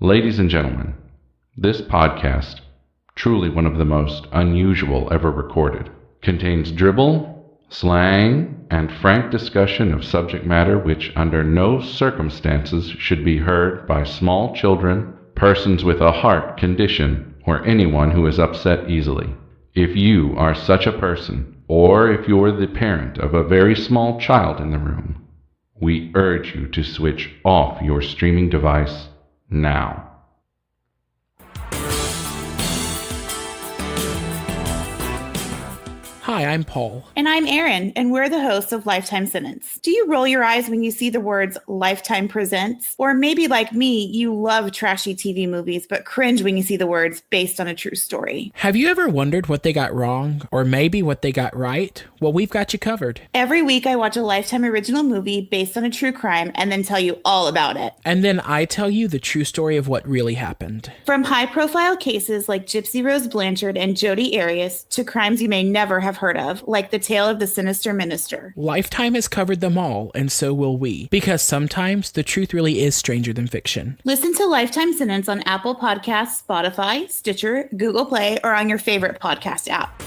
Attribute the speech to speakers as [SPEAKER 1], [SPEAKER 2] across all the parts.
[SPEAKER 1] Ladies and gentlemen, this podcast, truly one of the most unusual ever recorded, contains dribble, slang, and frank discussion of subject matter which under no circumstances should be heard by small children, persons with a heart condition, or anyone who is upset easily. If you are such a person, or if you are the parent of a very small child in the room, we urge you to switch off your streaming device now.
[SPEAKER 2] Hi, I'm Paul.
[SPEAKER 3] And I'm Erin, and we're the hosts of Lifetime Sentence. Do you roll your eyes when you see the words Lifetime Presents? Or maybe like me, you love trashy TV movies, but cringe when you see the words based on a true story.
[SPEAKER 2] Have you ever wondered what they got wrong, or maybe what they got right? Well, we've got you covered.
[SPEAKER 3] Every week I watch a Lifetime original movie based on a true crime and then tell you all about it.
[SPEAKER 2] And then I tell you the true story of what really happened.
[SPEAKER 3] From high-profile cases like Gypsy Rose Blanchard and Jodi Arias to crimes you may never have heard of, like the tale of the sinister minister.
[SPEAKER 2] Lifetime has covered them all, and so will we. Because sometimes the truth really is stranger than fiction.
[SPEAKER 3] Listen to Lifetime Sentence on Apple Podcasts, Spotify, Stitcher, Google Play, or on your favorite podcast app.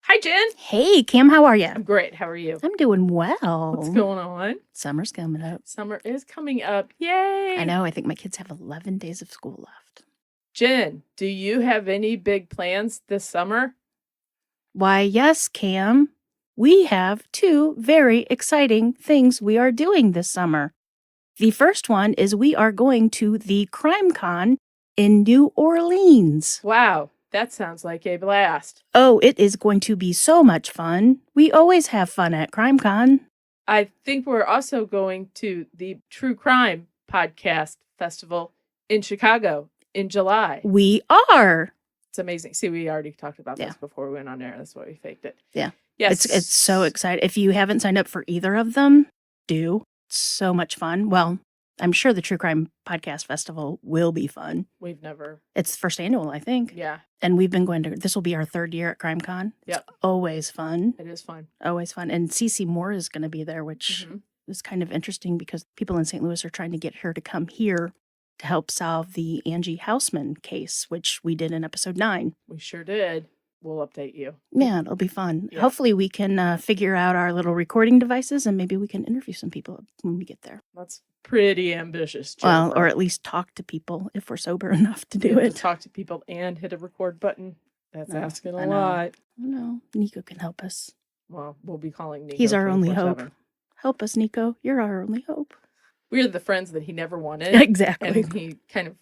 [SPEAKER 4] Hi, Jen.
[SPEAKER 5] Hey, Kim, how are you?
[SPEAKER 4] I'm great. How are you?
[SPEAKER 5] I'm doing well.
[SPEAKER 4] What's going on?
[SPEAKER 5] Summer's coming up.
[SPEAKER 4] Summer is coming up. Yay.
[SPEAKER 5] I know. I think my kids have 11 days of school left.
[SPEAKER 4] Jen, do you have any big plans this summer?
[SPEAKER 5] Why, yes, Cam. We have two very exciting things we are doing this summer. The first one is we are going to the Crime Con in New Orleans.
[SPEAKER 4] Wow. That sounds like a blast.
[SPEAKER 5] Oh, it is going to be so much fun. We always have fun at Crime Con.
[SPEAKER 4] I think we're also going to the True Crime Podcast Festival in Chicago in July.
[SPEAKER 5] We are.
[SPEAKER 4] It's amazing. See, we already talked about this before we went on air. That's why we faked it.
[SPEAKER 5] Yeah.
[SPEAKER 4] Yes.
[SPEAKER 5] It's so exciting. If you haven't signed up for either of them, do. It's so much fun. Well, I'm sure the True Crime Podcast Festival will be fun.
[SPEAKER 4] We've never.
[SPEAKER 5] It's first annual, I think.
[SPEAKER 4] Yeah.
[SPEAKER 5] And we've been going to, this will be our third year at Crime Con.
[SPEAKER 4] Yep.
[SPEAKER 5] It's always fun.
[SPEAKER 4] It is fun.
[SPEAKER 5] Always fun. And Cece Moore is going to be there, which is kind of interesting because people in St. Louis are trying to get her to come here to help solve the Angie Houseman case, which we did in episode 9.
[SPEAKER 4] We sure did. We'll update you.
[SPEAKER 5] Yeah, it'll be fun.
[SPEAKER 4] Yeah.
[SPEAKER 5] Hopefully we can figure out our little recording devices and maybe we can interview some people when we get there.
[SPEAKER 4] That's pretty ambitious, Jennifer.
[SPEAKER 5] Well, or at least talk to people if we're sober enough to do it.
[SPEAKER 4] To talk to people and hit a record button. That's
[SPEAKER 5] No,
[SPEAKER 4] asking
[SPEAKER 5] I
[SPEAKER 4] a
[SPEAKER 5] know.
[SPEAKER 4] lot.
[SPEAKER 5] I know. Nico can help us.
[SPEAKER 4] Well, we'll be calling Nico.
[SPEAKER 5] He's our only
[SPEAKER 4] 24/7.
[SPEAKER 5] hope. Help us, Nico. You're our only hope.
[SPEAKER 4] We're the friends that he never wanted.
[SPEAKER 5] Exactly.
[SPEAKER 4] And he kind of,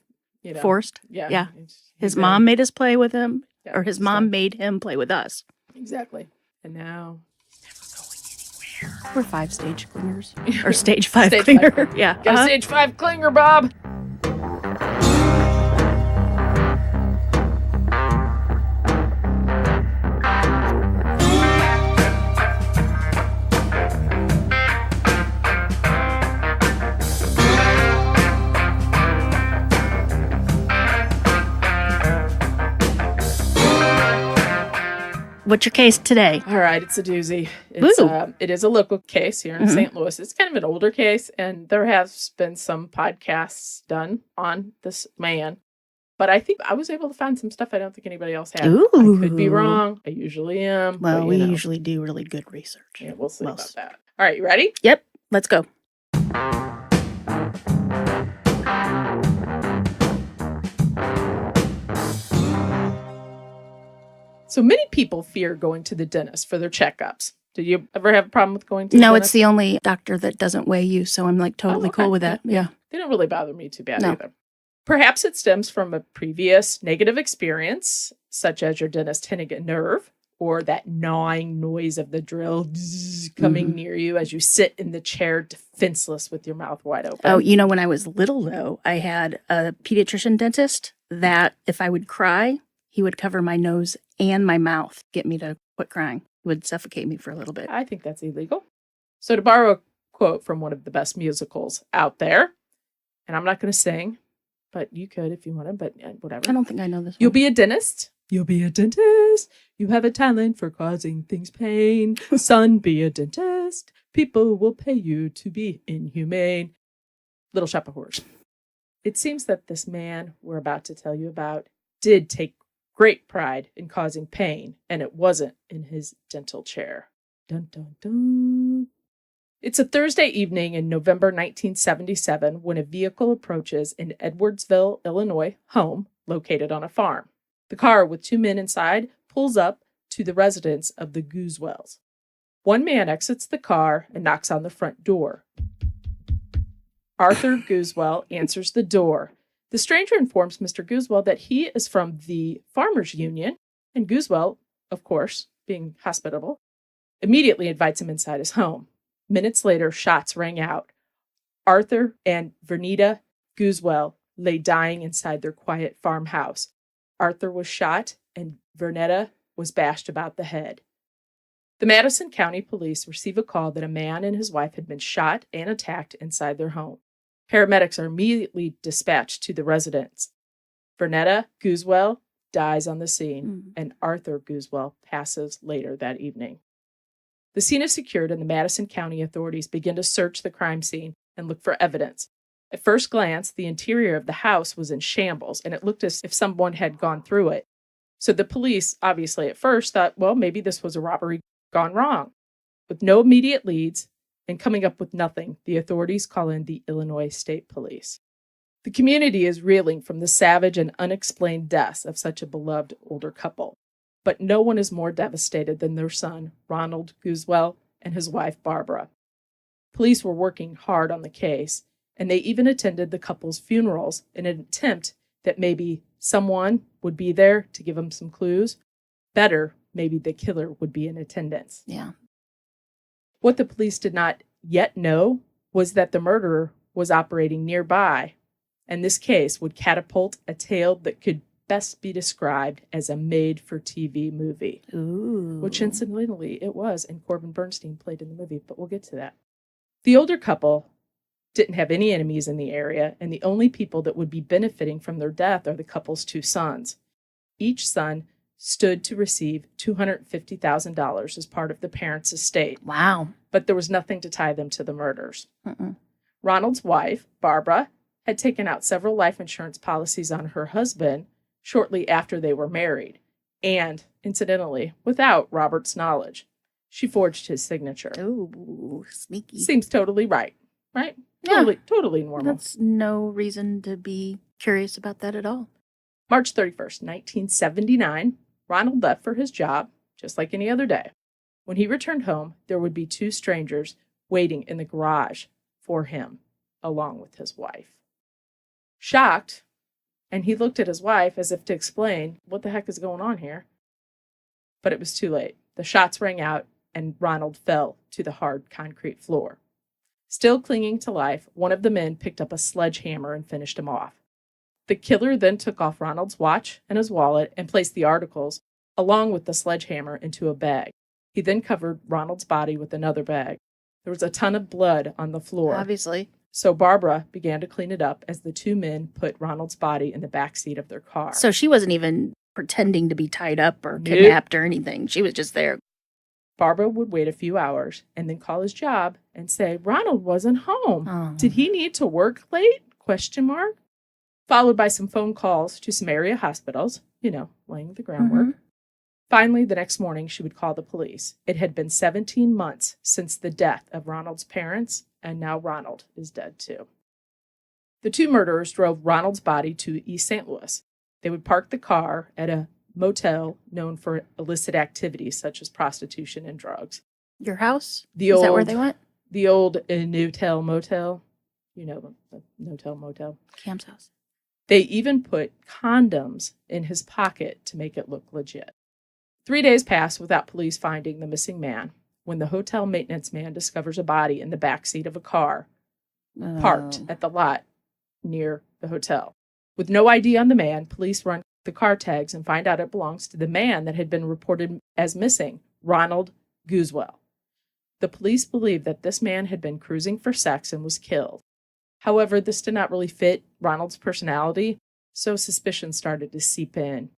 [SPEAKER 5] Forced.
[SPEAKER 4] Yeah.
[SPEAKER 5] Yeah.
[SPEAKER 4] He's
[SPEAKER 5] His
[SPEAKER 4] been-
[SPEAKER 5] mom made us play with him,
[SPEAKER 4] yeah,
[SPEAKER 5] or his
[SPEAKER 4] so-
[SPEAKER 5] mom made him play with us.
[SPEAKER 4] Exactly. And now he's never going anywhere.
[SPEAKER 5] We're 5-stage clingers. Or stage 5
[SPEAKER 4] Stage
[SPEAKER 5] clinger.
[SPEAKER 4] 5.
[SPEAKER 5] Yeah.
[SPEAKER 4] Got a stage 5 clinger, Bob.
[SPEAKER 5] What's your case today?
[SPEAKER 4] All right, it's a doozy. It's,
[SPEAKER 5] Woo.
[SPEAKER 4] it is a local case here in
[SPEAKER 5] Mhm.
[SPEAKER 4] St. Louis. It's kind of an older case, and there has been some podcasts done on this man. But I think I was able to find some stuff I don't think anybody else had.
[SPEAKER 5] Ooh.
[SPEAKER 4] I could be wrong. I usually am.
[SPEAKER 5] Well,
[SPEAKER 4] but,
[SPEAKER 5] we
[SPEAKER 4] you know.
[SPEAKER 5] usually do really good research.
[SPEAKER 4] Yeah, we'll see
[SPEAKER 5] Well,
[SPEAKER 4] about that. All right, you ready?
[SPEAKER 5] Yep. Let's go.
[SPEAKER 4] So many people fear going to the dentist for their checkups. Do you ever have a problem with going to the
[SPEAKER 5] No,
[SPEAKER 4] dentist?
[SPEAKER 5] it's the only doctor that doesn't weigh you, so I'm like totally
[SPEAKER 4] okay.
[SPEAKER 5] cool with that. Yeah.
[SPEAKER 4] They don't really bother me too bad
[SPEAKER 5] No.
[SPEAKER 4] either. Perhaps it stems from a previous negative experience, such as your dentist hitting a nerve or that gnawing noise of the drill coming near you as you sit in the chair defenseless with your mouth wide open.
[SPEAKER 5] Oh, you know, when I was little, though, I had a pediatrician dentist that if I would cry, he would cover my nose and my mouth, get me to quit crying. He would suffocate me for a little bit.
[SPEAKER 4] I think that's illegal. So to borrow a quote from one of the best musicals out there, and I'm not going to sing, but you could if you wanted, but whatever.
[SPEAKER 5] I don't think I know this
[SPEAKER 4] You'll
[SPEAKER 5] one.
[SPEAKER 4] be a dentist You'll be a dentist. You have a talent for causing things pain. Son, be a dentist. People will pay you to be inhumane. Little Shop of Horrors. It seems that this man we're about to tell you about did take great pride in causing pain, and it wasn't in his dental chair. Dun, dun, dun. It's a Thursday evening in November 1977 when a vehicle approaches an Edwardsville, Illinois home located on a farm. The car with two men inside pulls up to the residence of the Goosewells. One man exits the car and knocks on the front door. Arthur Goosewell answers the door. The stranger informs Mr. Goosewell that he is from the Farmers Union, and Goosewell, of course, being hospitable, immediately invites him inside his home. Minutes later, shots rang out. Arthur and Vernita Goosewell lay dying inside their quiet farmhouse. Arthur was shot, and Vernita was bashed about the head. The Madison County Police receive a call that a man and his wife had been shot and attacked inside their home. Paramedics are immediately dispatched to the residence. Vernita Goosewell dies on the scene, and Arthur Goosewell passes later that evening. The scene is secured, and the Madison County authorities begin to search the crime scene and look for evidence. At first glance, the interior of the house was in shambles, and it looked as if someone had gone through it. So the police, obviously at first, thought, well, maybe this was a robbery gone wrong. With no immediate leads and coming up with nothing, the authorities call in the Illinois State Police. The community is reeling from the savage and unexplained deaths of such a beloved older couple. But no one is more devastated than their son, Ronald Goosewell, and his wife, Barbara. Police were working hard on the case, and they even attended the couple's funerals in an attempt that maybe someone would be there to give them some clues. Better, maybe the killer would be in attendance.
[SPEAKER 5] Yeah.
[SPEAKER 4] What the police did not yet know was that the murderer was operating nearby, and this case would catapult a tale that could best be described as a made-for-TV movie.
[SPEAKER 5] Ooh.
[SPEAKER 4] Which incidentally it was, and Corbin Bernstein played in the movie, but we'll get to that. The older couple didn't have any enemies in the area, and the only people that would be benefiting from their death are the couple's two sons. Each son stood to receive $250,000 as part of the parents' estate.
[SPEAKER 5] Wow.
[SPEAKER 4] But there was nothing to tie them to the murders.
[SPEAKER 5] Mm-mm.
[SPEAKER 4] Ronald's wife, Barbara, had taken out several life insurance policies on her husband shortly after they were married, and, incidentally, without Robert's knowledge. She forged his signature.
[SPEAKER 5] Ooh, sneaky.
[SPEAKER 4] Seems totally right?
[SPEAKER 5] Yeah.
[SPEAKER 4] Totally normal.
[SPEAKER 5] That's no reason to be curious about that at all.
[SPEAKER 4] March 31st, 1979, Ronald left for his job, just like any other day. When he returned home, there would be two strangers waiting in the garage for him, along with his wife. Shocked, and he looked at his wife as if to explain, what the heck is going on here? But it was too late. The shots rang out, and Ronald fell to the hard concrete floor. Still clinging to life, one of the men picked up a sledgehammer and finished him off. The killer then took off Ronald's watch and his wallet and placed the articles, along with the sledgehammer, into a bag. He then covered Ronald's body with another bag. There was a ton of blood on the floor.
[SPEAKER 5] Obviously.
[SPEAKER 4] So Barbara began to clean it up as the two men put Ronald's body in the back seat of their car.
[SPEAKER 5] So she wasn't even pretending to be tied up or kidnapped or anything. She was just there.
[SPEAKER 4] Barbara would wait a few hours and then call his job and say, Ronald wasn't home.
[SPEAKER 5] Oh.
[SPEAKER 4] Did he need to work late? ? Followed by some phone calls to some area hospitals, laying the groundwork.
[SPEAKER 5] Mm-hmm.
[SPEAKER 4] Finally, the next morning, she would call the police. It had been 17 months since the death of Ronald's parents, and now Ronald is dead too. The two murderers drove Ronald's body to East St. Louis. They would park the car at a motel known for illicit activities such as prostitution and drugs.
[SPEAKER 5] Your house?
[SPEAKER 4] Is
[SPEAKER 5] that where they went?
[SPEAKER 4] The old no-tell motel. The no-tell motel.
[SPEAKER 5] Cam's house.
[SPEAKER 4] They even put condoms in his pocket to make it look legit. 3 days passed without police finding the missing man when the hotel maintenance man discovers a body in the backseat of a car parked at the lot near the hotel. With no ID on the man, police run the car tags and find out it belongs to the man that had been reported as missing, Ronald Goosewell. The police believe that this man had been cruising for sex and was killed. However, this did not really fit Ronald's personality, so suspicion started to seep in.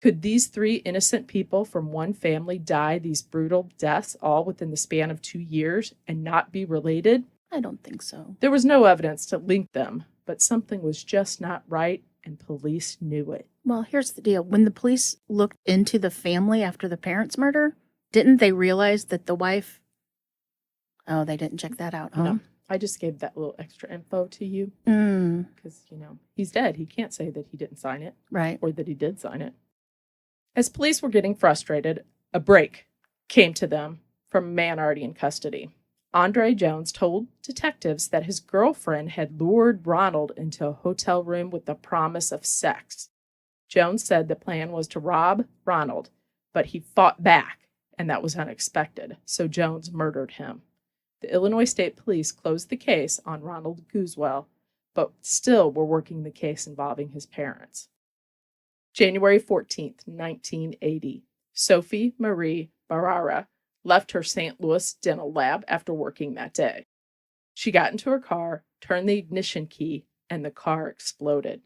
[SPEAKER 4] Could these 3 innocent people from one family die these brutal deaths all within the span of 2 years and not be related?
[SPEAKER 5] I don't think so.
[SPEAKER 4] There was no evidence to link them, but something was just not right, and police knew it.
[SPEAKER 5] Well, here's the deal. When the police looked into the family after the parents' murder, didn't they realize that the wife... Oh, they didn't check that out, huh?
[SPEAKER 4] No, I just gave that little extra info to you
[SPEAKER 5] Mm,
[SPEAKER 4] because, he's dead. He can't say that he didn't sign it
[SPEAKER 5] right.
[SPEAKER 4] or that he did sign it. As police were getting frustrated, a break came to them from a man already in custody. Andre Jones told detectives that his girlfriend had lured Ronald into a hotel room with the promise of sex. Jones said the plan was to rob Ronald, but he fought back, and that was unexpected, so Jones murdered him. The Illinois State Police closed the case on Ronald Goosewell, but still were working the case involving his parents. January 14th, 1980, Sophie Marie Barrara left her St. Louis dental lab after working that day. She got into her car, turned the ignition key, and the car exploded.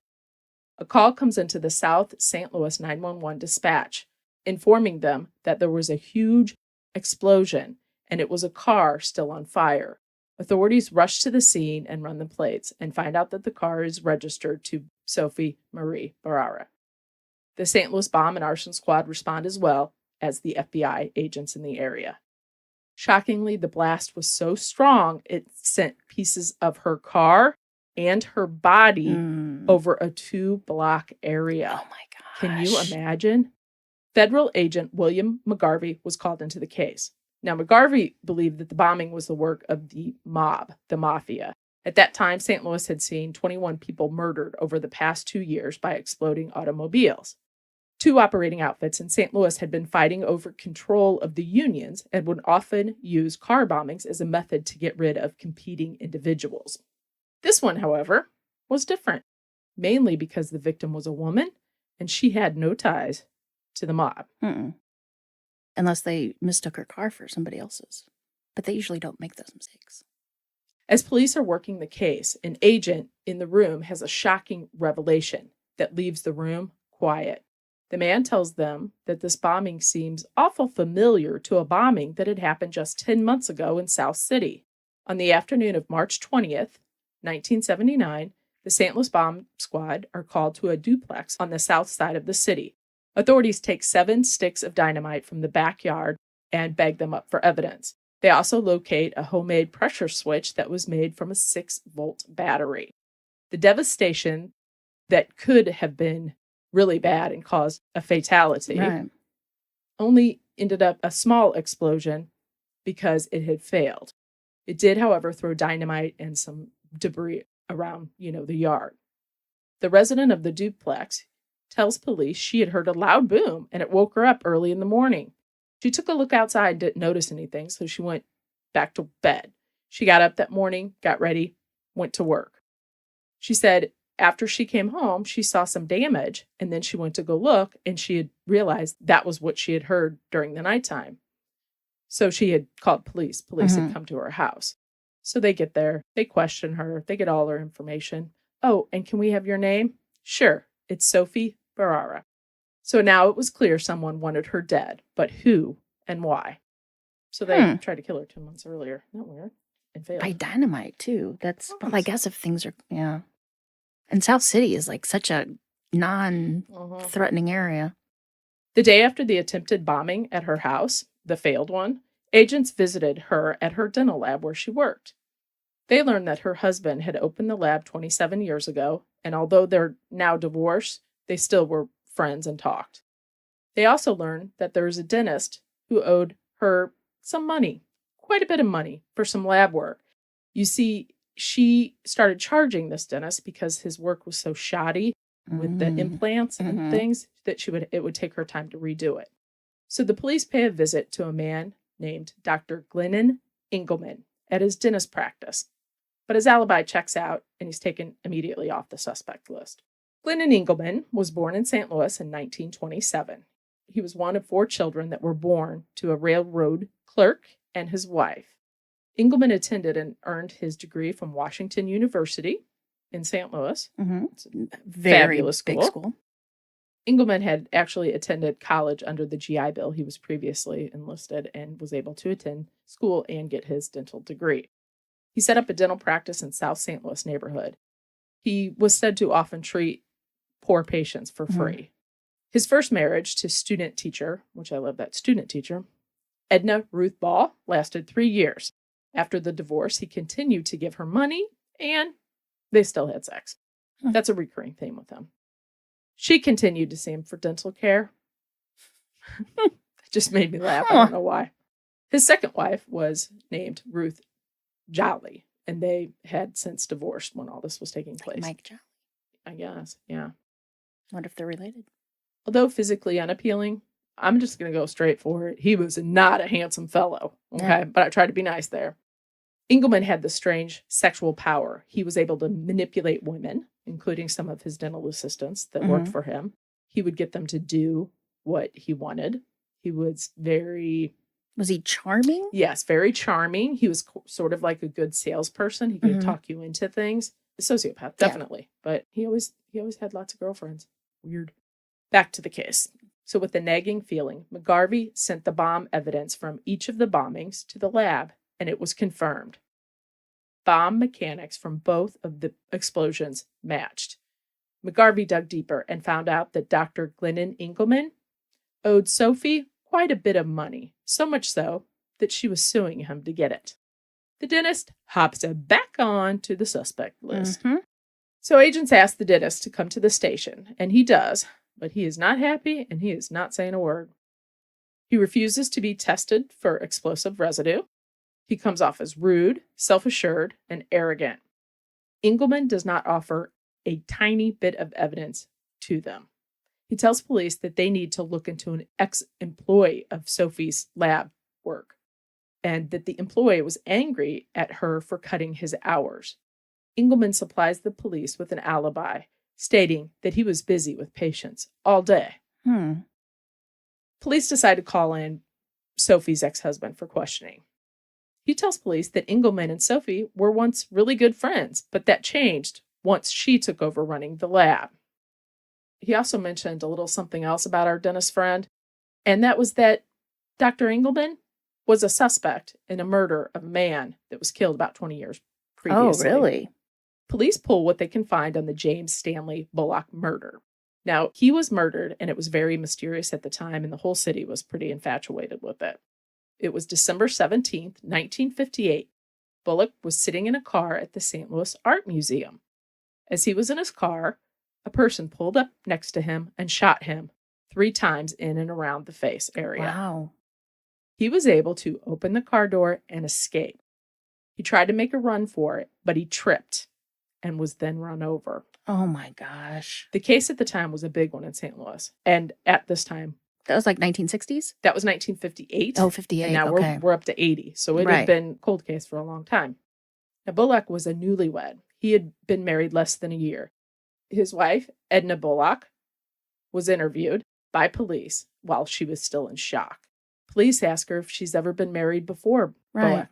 [SPEAKER 4] A call comes into the South St. Louis 911 dispatch, informing them that there was a huge explosion and it was a car still on fire. Authorities rush to the scene and run the plates and find out that the car is registered to Sophie Marie Barrara. The St. Louis Bomb and Arson Squad respond as well as the FBI agents in the area. Shockingly, the blast was so strong it sent pieces of her car and her body over a 2-block area.
[SPEAKER 5] Oh my gosh.
[SPEAKER 4] Can you imagine? Federal agent William McGarvey was called into the case. Now, McGarvey believed that the bombing was the work of the mob, the mafia. At that time, St. Louis had seen 21 people murdered over the past 2 years by exploding automobiles. 2 operating outfits in St. Louis had been fighting over control of the unions and would often use car bombings as a method to get rid of competing individuals. This one, however, was different, mainly because the victim was a woman and she had no ties to the mob.
[SPEAKER 5] Unless they mistook her car for somebody else's. But they usually don't make those mistakes.
[SPEAKER 4] As police are working the case, an agent in the room has a shocking revelation that leaves the room quiet. The man tells them that this bombing seems awful familiar to a bombing that had happened just 10 months ago in South City. On the afternoon of March 20th, 1979, the St. Louis Bomb Squad are called to a duplex on the south side of the city. Authorities take 7 sticks of dynamite from the backyard and bag them up for evidence. They also locate a homemade pressure switch that was made from a 6-volt battery. The devastation that could have been really bad and caused a fatality only ended up a small explosion because it had failed. It did, however, throw dynamite and some debris around, the yard. The resident of the duplex tells police she had heard a loud boom and it woke her up early in the morning. She took a look outside and didn't notice anything, so she went back to bed. She got up that morning, got ready, went to work. She said after she came home, she saw some damage, and then she went to go look, and she had realized that was what she had heard during the nighttime. So she had called police. Police had come to her house. So they get there, they question her, they get all her information. Oh, and can we have your name? Sure, it's Sophie Barrara. So now it was clear someone wanted her dead, but who and why? So they tried to kill her 2 months earlier. Isn't that weird? And failed.
[SPEAKER 5] By dynamite, too. That's, well, I guess if things are, And South City is like such a non-threatening area.
[SPEAKER 4] The day after the attempted bombing at her house, the failed one, agents visited her at her dental lab where she worked. They learned that her husband had opened the lab 27 years ago, and although they're now divorced, they still were friends and talked. They also learned that there was a dentist who owed her some money, quite a bit of money, for some lab work. You see, she started charging this dentist because his work was so shoddy with the implants and things that it would take her time to redo it. So the police pay a visit to a man named Dr. Glennon Engelman at his dentist practice. But his alibi checks out and he's taken immediately off the suspect list. Glennon Engelman was born in St. Louis in 1927. He was one of 4 children that were born to a railroad clerk and his wife. Engelman attended and earned his degree from Washington University in St. Louis. It's a
[SPEAKER 5] Very
[SPEAKER 4] fabulous
[SPEAKER 5] big school.
[SPEAKER 4] Engelman had actually attended college under the GI Bill. He was previously enlisted and was able to attend school and get his dental degree. He set up a dental practice in South St. Louis neighborhood. He was said to often treat poor patients for free. His first marriage to student teacher, which I love that student teacher, Edna Ruth Ball, lasted 3 years. After the divorce, he continued to give her money and they still had sex. That's a recurring theme with him. She continued to see him for dental care. It just made me laugh. I don't know why. His second wife was named Ruth Jolly, and they had since divorced when all this was taking place.
[SPEAKER 5] Mike Jolly.
[SPEAKER 4] I guess, yeah.
[SPEAKER 5] What if they're related?
[SPEAKER 4] Although physically unappealing, I'm just going to go straight for it. He was not a handsome fellow, okay?
[SPEAKER 5] Yeah.
[SPEAKER 4] But I tried to be nice there. Engelman had the strange sexual power. He was able to manipulate women, including some of his dental assistants that worked for him. He would get them to do what he wanted. He was very...
[SPEAKER 5] Was he charming?
[SPEAKER 4] Yes, very charming. He was sort of like a good salesperson. He could talk you into things. A sociopath, definitely. Yeah. But he always had lots of girlfriends. Weird. Back to the case. So with the nagging feeling, McGarvey sent the bomb evidence from each of the bombings to the lab, and it was confirmed. Bomb mechanics from both of the explosions matched. McGarvey dug deeper and found out that Dr. Glennon Engelman owed Sophie quite a bit of money, so much so that she was suing him to get it. The dentist hops back on to the suspect list. So agents asked the dentist to come to the station, and he does, but he is not happy and he is not saying a word. He refuses to be tested for explosive residue. He comes off as rude, self-assured, and arrogant. Engelman does not offer a tiny bit of evidence to them. He tells police that they need to look into an ex-employee of Sophie's lab work, and that the employee was angry at her for cutting his hours. Engelman supplies the police with an alibi, stating that he was busy with patients all day. Police decide to call in Sophie's ex-husband for questioning. He tells police that Engelman and Sophie were once really good friends, but that changed once she took over running the lab. He also mentioned a little something else about our dentist friend, and that was that Dr. Engelman was a suspect in a murder of a man that was killed about 20 years previously.
[SPEAKER 5] Oh, really?
[SPEAKER 4] Police pull what they can find on the James Stanley Bullock murder. Now, he was murdered, and it was very mysterious at the time, and the whole city was pretty infatuated with it. It was December 17th, 1958. Bullock was sitting in a car at the St. Louis Art Museum. As he was in his car, a person pulled up next to him and shot him 3 times in and around the face area.
[SPEAKER 5] Wow.
[SPEAKER 4] He was able to open the car door and escape. He tried to make a run for it, but he tripped and was then run over.
[SPEAKER 5] Oh my gosh.
[SPEAKER 4] The case at the time was a big one in St. Louis. And at this time,
[SPEAKER 5] That was like 1960s?
[SPEAKER 4] that was 1958.
[SPEAKER 5] Oh, 58.
[SPEAKER 4] And now
[SPEAKER 5] okay.
[SPEAKER 4] we're up to 80. So it
[SPEAKER 5] Right.
[SPEAKER 4] had been cold case for a long time. Now, Bullock was a newlywed. He had been married less than a year. His wife, Edna Bullock, was interviewed by police while she was still in shock. Police ask her if she's ever been married before
[SPEAKER 5] Right.
[SPEAKER 4] Bullock.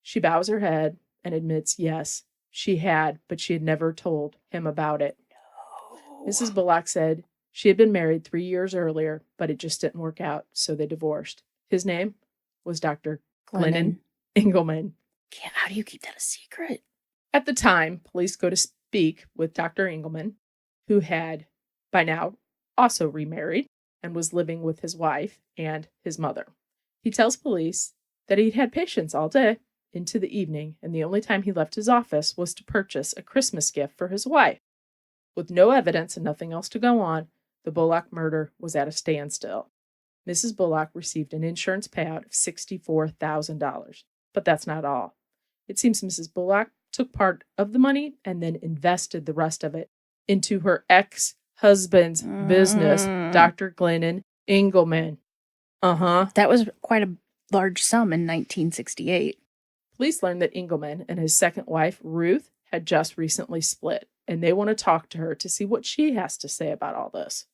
[SPEAKER 4] She bows her head and admits, yes, she had, but she had never told him about it. Mrs. Bullock said she had been married 3 years earlier, but it just didn't work out, so they divorced. His name was Dr. Glennon Engelman.
[SPEAKER 5] Yeah, how do you keep that a secret?
[SPEAKER 4] At the time, police go to speak with Dr. Engelman, who had by now also remarried and was living with his wife and his mother. He tells police that he'd had patients all day into the evening, and the only time he left his office was to purchase a Christmas gift for his wife. With no evidence and nothing else to go on, the Bullock murder was at a standstill. Mrs. Bullock received an insurance payout of $64,000, but that's not all. It seems Mrs. Bullock took part of the money and then invested the rest of it into her ex-husband's business, Dr. Glennon Engelman.
[SPEAKER 5] That was quite a large sum in 1968.
[SPEAKER 4] Police learned that Engelman and his second wife, Ruth, had just recently split, and they want to talk to her to see what she has to say about all this.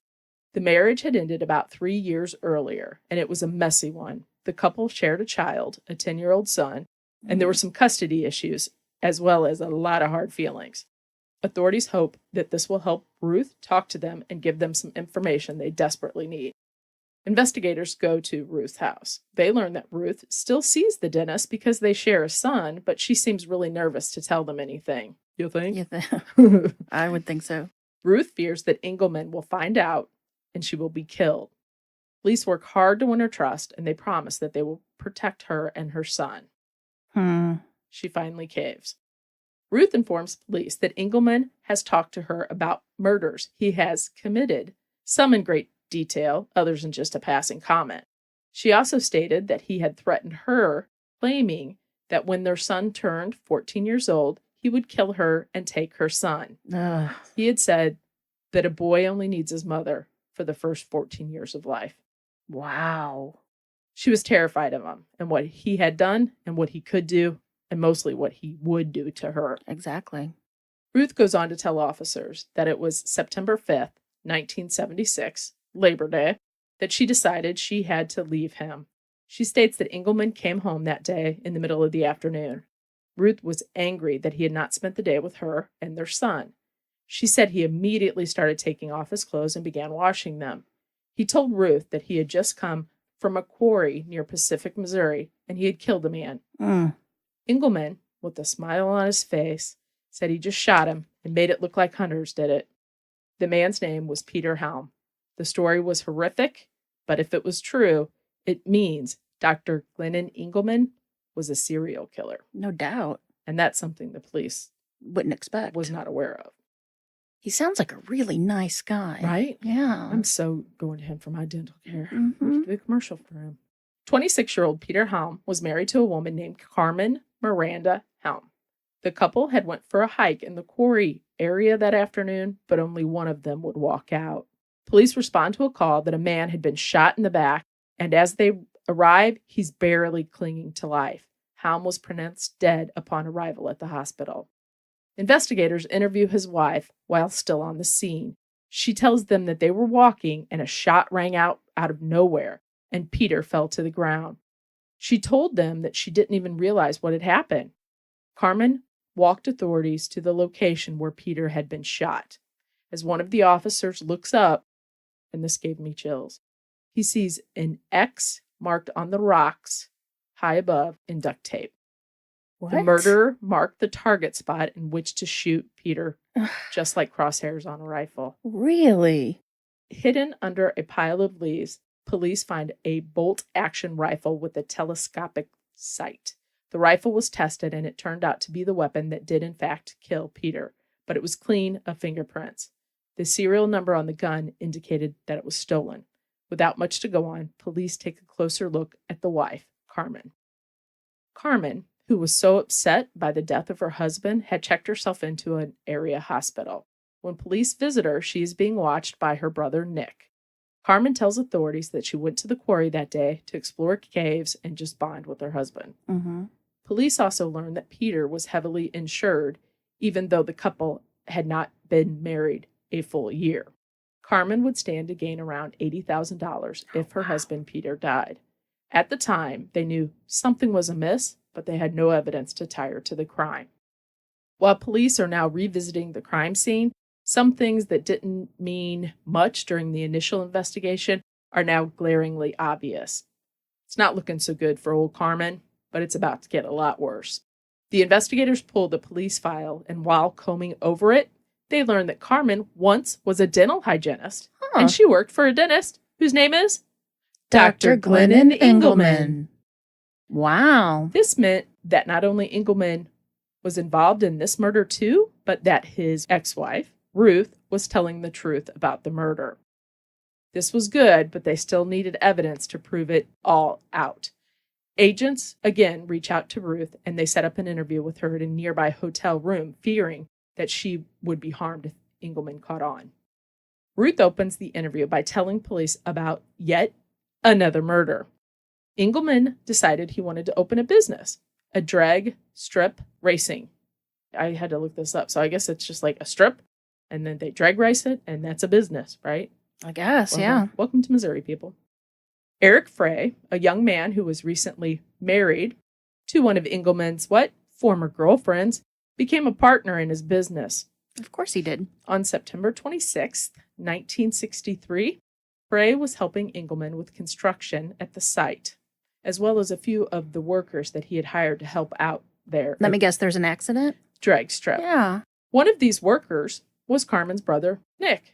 [SPEAKER 4] The marriage had ended about 3 years earlier, and it was a messy one. The couple shared a child, a 10-year-old son, and there were some custody issues, as well as a lot of hard feelings. Authorities hope that this will help Ruth talk to them and give them some information they desperately need. Investigators go to Ruth's house. They learn that Ruth still sees the dentist because they share a son, but she seems really nervous to tell them anything. You think?
[SPEAKER 5] I would think so.
[SPEAKER 4] Ruth fears that Engelman will find out and she will be killed. Police work hard to win her trust, and they promise that they will protect her and her son. She finally caves. Ruth informs police that Engelman has talked to her about murders he has committed, some in great detail, others in just a passing comment. She also stated that he had threatened her, claiming that when their son turned 14 years old, he would kill her and take her son. He had said that a boy only needs his mother for the first 14 years of life.
[SPEAKER 5] Wow.
[SPEAKER 4] She was terrified of him and what he had done and what he could do, and mostly what he would do to her.
[SPEAKER 5] Exactly.
[SPEAKER 4] Ruth goes on to tell officers that it was September 5th, 1976, Labor Day, that she decided she had to leave him. She states that Engelman came home that day in the middle of the afternoon. Ruth was angry that he had not spent the day with her and their son. She said he immediately started taking off his clothes and began washing them. He told Ruth that he had just come from a quarry near Pacific, Missouri, and he had killed a man. Engelman, with a smile on his face, said he just shot him and made it look like hunters did it. The man's name was Peter Helm. The story was horrific, but if it was true, it means Dr. Glennon Engelman was a serial killer.
[SPEAKER 5] No doubt.
[SPEAKER 4] And that's something the police
[SPEAKER 5] wouldn't expect.
[SPEAKER 4] Was not aware of.
[SPEAKER 5] He sounds like a really nice guy.
[SPEAKER 4] Right?
[SPEAKER 5] Yeah.
[SPEAKER 4] I'm so going to him for my dental care. We should do a commercial for him. 26-year-old Peter Helm was married to a woman named Carmen Miranda Helm. The couple had went for a hike in the quarry area that afternoon, but only one of them would walk out. Police respond to a call that a man had been shot in the back, and as they arrive, he's barely clinging to life. Helm was pronounced dead upon arrival at the hospital. Investigators interview his wife while still on the scene. She tells them that they were walking and a shot rang out of nowhere, and Peter fell to the ground. She told them that she didn't even realize what had happened. Carmen walked authorities to the location where Peter had been shot. As one of the officers looks up, and this gave me chills, he sees an X marked on the rocks high above in duct tape.
[SPEAKER 5] What?
[SPEAKER 4] The murderer marked the target spot in which to shoot Peter, just like crosshairs on a rifle.
[SPEAKER 5] Really?
[SPEAKER 4] Hidden under a pile of leaves, police find a bolt-action rifle with a telescopic sight. The rifle was tested, and it turned out to be the weapon that did in fact kill Peter, but it was clean of fingerprints. The serial number on the gun indicated that it was stolen. Without much to go on, police take a closer look at the wife, Carmen. Carmen, who was so upset by the death of her husband, had checked herself into an area hospital. When police visit her, she is being watched by her brother, Nick. Carmen tells authorities that she went to the quarry that day to explore caves and just bond with her husband. Police also learned that Peter was heavily insured, even though the couple had not been married a full year. Carmen would stand to gain around $80,000 if her husband Peter died. At the time, they knew something was amiss, but they had no evidence to tie her to the crime. While police are now revisiting the crime scene, some things that didn't mean much during the initial investigation are now glaringly obvious. It's not looking so good for old Carmen, but it's about to get a lot worse. The investigators pulled the police file, and while combing over it, they learned that Carmen once was a dental hygienist, and she worked for a dentist whose name is
[SPEAKER 5] Dr. Glennon Engelman. Wow.
[SPEAKER 4] This meant that not only Engelman was involved in this murder too, but that his ex-wife, Ruth, was telling the truth about the murder. This was good, but they still needed evidence to prove it all out. Agents, again, reach out to Ruth, and they set up an interview with her at a nearby hotel room, fearing that she would be harmed if Engelman caught on. Ruth opens the interview by telling police about yet another murder. Engelman decided he wanted to open a business, a drag strip racing. I had to look this up, so I guess it's just like a strip, and then they drag race it, and that's a business, right?
[SPEAKER 5] I guess,
[SPEAKER 4] Well,
[SPEAKER 5] yeah.
[SPEAKER 4] Welcome to Missouri, people. Eric Frey, a young man who was recently married to one of Engelman's former girlfriends, became a partner in his business.
[SPEAKER 5] Of course he did.
[SPEAKER 4] On September 26th, 1963, Frey was helping Engelman with construction at the site, as well as a few of the workers that he had hired to help out there.
[SPEAKER 5] Let me guess, there's an accident?
[SPEAKER 4] Drag strip.
[SPEAKER 5] Yeah.
[SPEAKER 4] One of these workers was Carmen's brother, Nick.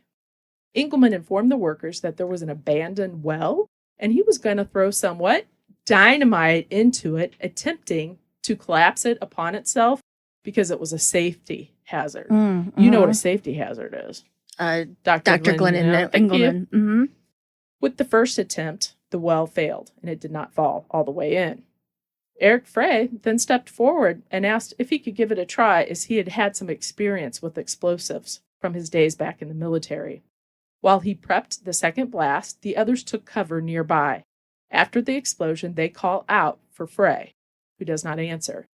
[SPEAKER 4] Engelman informed the workers that there was an abandoned well, and he was going to throw some what? Dynamite into it, attempting to collapse it upon itself because it was a safety hazard. You know what a safety hazard is.
[SPEAKER 5] Dr. Glenn Engelman. Mm-hmm.
[SPEAKER 4] With the first attempt, the well failed, and it did not fall all the way in. Eric Frey then stepped forward and asked if he could give it a try, as he had had some experience with explosives from his days back in the military. While he prepped the second blast, the others took cover nearby. After the explosion, they call out for Frey, who does not answer.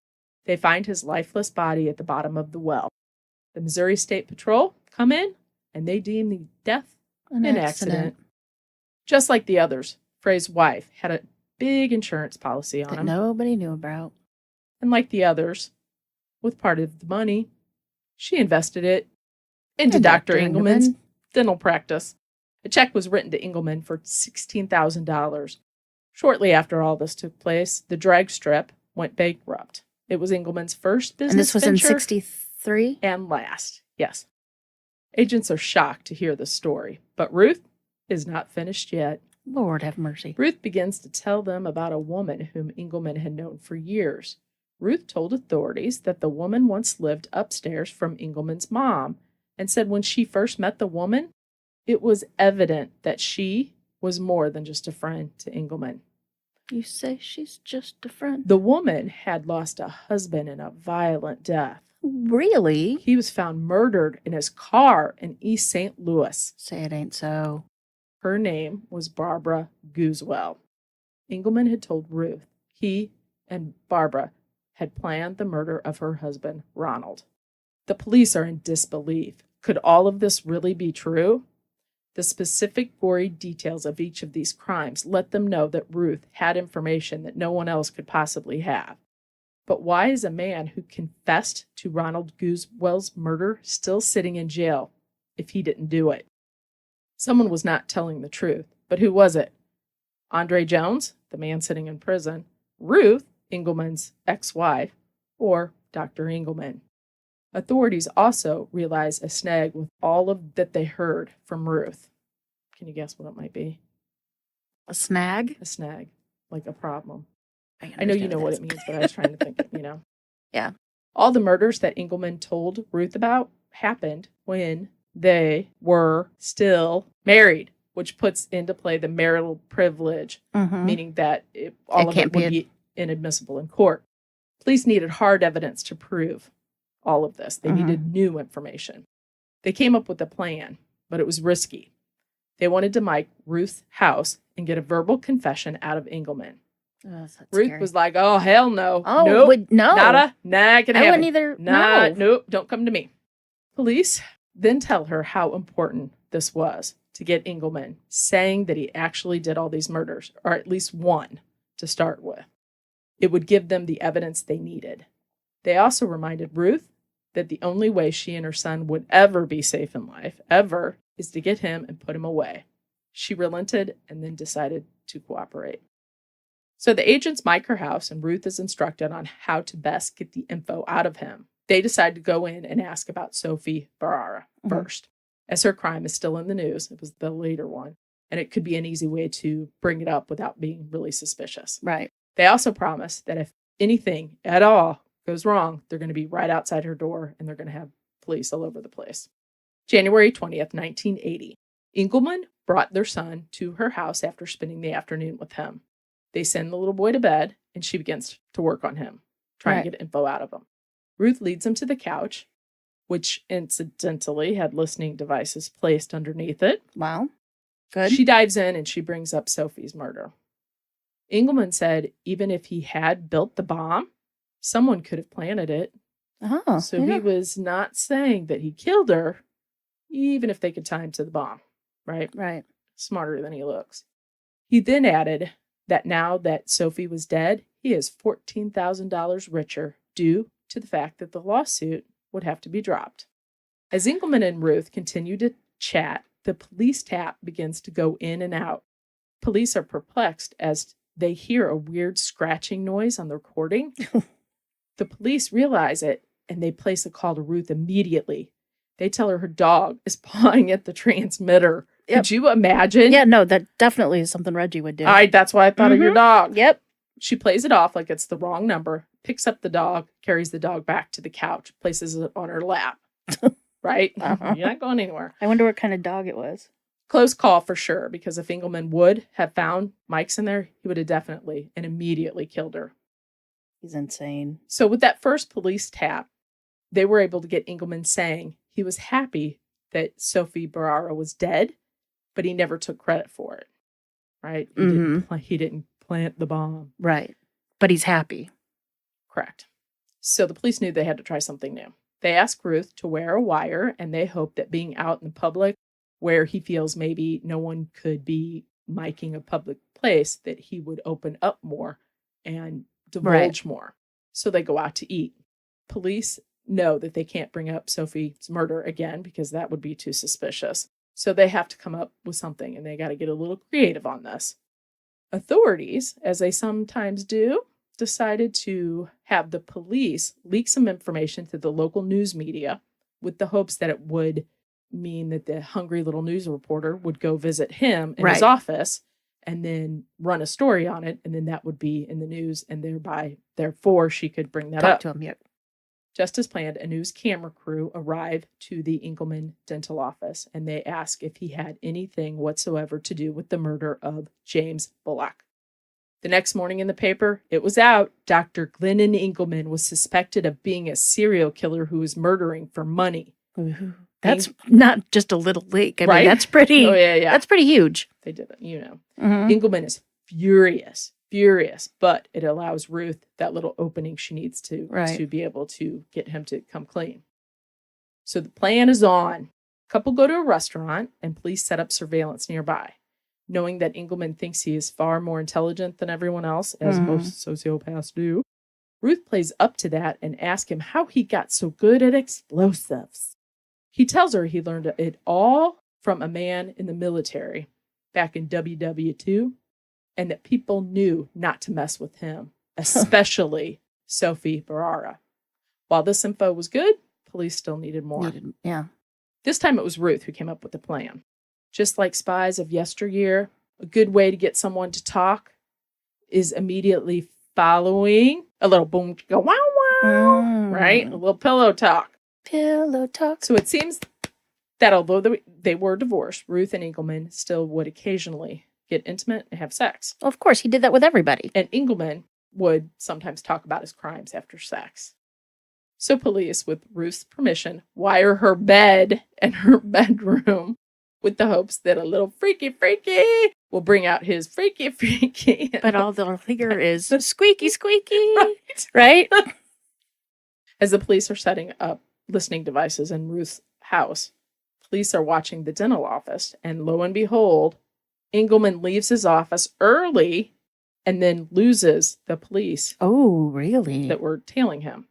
[SPEAKER 4] They find his lifeless body at the bottom of the well. The Missouri State Patrol come in, and they deem the death an accident. Just like the others, Frey's wife had a big insurance policy on
[SPEAKER 5] that
[SPEAKER 4] him.
[SPEAKER 5] Nobody knew about.
[SPEAKER 4] And like the others, with part of the money, she invested it into Dr. Engelman's dental practice. A check was written to Engelman for $16,000. Shortly after all this took place, the drag strip went bankrupt. It was Engelman's first business
[SPEAKER 5] And this was
[SPEAKER 4] venture
[SPEAKER 5] in 63?
[SPEAKER 4] and last. Yes. Agents are shocked to hear this story, but Ruth is not finished yet.
[SPEAKER 5] Lord have mercy.
[SPEAKER 4] Ruth begins to tell them about a woman whom Engelman had known for years. Ruth told authorities that the woman once lived upstairs from Engelman's mom, and said when she first met the woman, it was evident that she was more than just a friend to Engelman.
[SPEAKER 5] You say she's just a friend?
[SPEAKER 4] The woman had lost a husband in a violent death.
[SPEAKER 5] Really?
[SPEAKER 4] He was found murdered in his car in East St. Louis.
[SPEAKER 5] Say it ain't so.
[SPEAKER 4] Her name was Barbara Goosewell. Engelman had told Ruth he and Barbara had planned the murder of her husband, Ronald. The police are in disbelief. Could all of this really be true? The specific gory details of each of these crimes let them know that Ruth had information that no one else could possibly have. But why is a man who confessed to Ronald Goosewell's murder still sitting in jail if he didn't do it? Someone was not telling the truth, but who was it? Andre Jones, the man sitting in prison, Ruth, Engelman's ex-wife, or Dr. Engelman? Authorities also realized a snag with all of that they heard from Ruth. Can you guess what it might be?
[SPEAKER 5] A snag?
[SPEAKER 4] A snag, like a problem.
[SPEAKER 5] I
[SPEAKER 4] know you know what it means, but I was trying to think of,
[SPEAKER 5] Yeah.
[SPEAKER 4] All the murders that Engelman told Ruth about happened when they were still married, which puts into play the marital privilege, meaning that all of it would be inadmissible in court. Police needed hard evidence to prove all of this. They needed new information. They came up with a plan, but it was risky. They wanted to mic Ruth's house and get a verbal confession out of Engelman.
[SPEAKER 5] Oh,
[SPEAKER 4] Ruth was like, "Oh, hell no.
[SPEAKER 5] Oh,
[SPEAKER 4] nope,
[SPEAKER 5] no.
[SPEAKER 4] Nada, nah, can
[SPEAKER 5] I
[SPEAKER 4] happen.
[SPEAKER 5] wouldn't either.
[SPEAKER 4] Nah,
[SPEAKER 5] No.
[SPEAKER 4] nope, don't come to me." Police then tell her how important this was to get Engelman saying that he actually did all these murders, or at least one to start with. It would give them the evidence they needed. They also reminded Ruth that the only way she and her son would ever be safe in life, ever, is to get him and put him away. She relented and then decided to cooperate. So the agents mic her house, and Ruth is instructed on how to best get the info out of him. They decide to go in and ask about Sophie Barara first, as her crime is still in the news. It was the later one, and it could be an easy way to bring it up without being really suspicious.
[SPEAKER 5] Right.
[SPEAKER 4] They also promise that if anything at all goes wrong, they're going to be right outside her door, and they're going to have police all over the place. January 20th, 1980. Engelman brought their son to her house after spending the afternoon with him. They send the little boy to bed, and she begins to work on him, trying to get info out of him. Ruth leads him to the couch, which incidentally had listening devices placed underneath it.
[SPEAKER 5] Wow. Good.
[SPEAKER 4] She dives in and she brings up Sophie's murder. Engelman said even if he had built the bomb, someone could have planted it.
[SPEAKER 5] Oh,
[SPEAKER 4] So he was not saying that he killed her, even if they could tie him to the bomb, right?
[SPEAKER 5] Right.
[SPEAKER 4] Smarter than he looks. He then added that now that Sophie was dead, he is $14,000 richer due to the fact that the lawsuit would have to be dropped. As Engelman and Ruth continue to chat, the police tap begins to go in and out. Police are perplexed as they hear a weird scratching noise on the recording. The police realize it, and they place a call to Ruth immediately. They tell her dog is pawing at the transmitter.
[SPEAKER 5] Yep.
[SPEAKER 4] Could you imagine?
[SPEAKER 5] Yeah, no, that definitely is something Reggie would do.
[SPEAKER 4] All right, that's why I thought of your dog.
[SPEAKER 5] Yep.
[SPEAKER 4] She plays it off like it's the wrong number, picks up the dog, carries the dog back to the couch, places it on her lap. Right?
[SPEAKER 5] Uh-huh.
[SPEAKER 4] You're not going anywhere.
[SPEAKER 5] I wonder what kind of dog it was.
[SPEAKER 4] Close call for sure, because if Engelman would have found Mike's in there, he would have definitely and immediately killed her.
[SPEAKER 5] He's insane.
[SPEAKER 4] So with that first police tap, they were able to get Engelman saying he was happy that Sophie Barara was dead, but he never took credit for it. Right? He didn't plant the bomb.
[SPEAKER 5] Right. But he's happy.
[SPEAKER 4] Correct. So the police knew they had to try something new. They asked Ruth to wear a wire, and they hoped that being out in the public, where he feels maybe no one could be miking a public place, that he would open up more and divulge more. So they go out to eat. Police know that they can't bring up Sophie's murder again because that would be too suspicious. So they have to come up with something, and they got to get a little creative on this. Authorities, as they sometimes do, decided to have the police leak some information to the local news media with the hopes that it would mean that the hungry little news reporter would go visit him in his office and then run a story on it, and then that would be in the news, and therefore she could bring that up
[SPEAKER 5] to him. Yep.
[SPEAKER 4] Just as planned, a news camera crew arrived to the Engelman dental office, and they asked if he had anything whatsoever to do with the murder of James Bullock. The next morning in the paper, it was out. Dr. Glennon Engelman was suspected of being a serial killer who was murdering for money.
[SPEAKER 5] Ooh, that's not just a little leak. I
[SPEAKER 4] Right?
[SPEAKER 5] mean, that's pretty.
[SPEAKER 4] Oh, yeah.
[SPEAKER 5] That's pretty huge.
[SPEAKER 4] They did it, you know.
[SPEAKER 5] Mhm.
[SPEAKER 4] Engelman is furious, but it allows Ruth that little opening she needs to be able to get him to come clean. So the plan is on. Couple go to a restaurant, and police set up surveillance nearby. Knowing that Engelman thinks he is far more intelligent than everyone else, as most sociopaths do, Ruth plays up to that and asks him how he got so good at explosives. He tells her he learned it all from a man in the military back in WW2, and that people knew not to mess with him, especially Sophie Barara. While this info was good, police still needed more. This time it was Ruth who came up with the plan. Just like spies of yesteryear, a good way to get someone to talk is immediately following a little boom, go wow, wow, right? A little pillow talk.
[SPEAKER 5] Pillow talk.
[SPEAKER 4] So it seems that although they were divorced, Ruth and Engelman still would occasionally get intimate and have sex.
[SPEAKER 5] Well, of course, he did that with everybody.
[SPEAKER 4] And Engelman would sometimes talk about his crimes after sex. So police, with Ruth's permission, wire her bed and her bedroom with the hopes that a little freaky will bring out his freaky.
[SPEAKER 5] But all they'll hear is squeaky, right?
[SPEAKER 4] As the police are setting up listening devices in Ruth's house, police are watching the dental office, and lo and behold, Engelman leaves his office early and then loses the police.
[SPEAKER 5] Oh, really?
[SPEAKER 4] That were tailing him.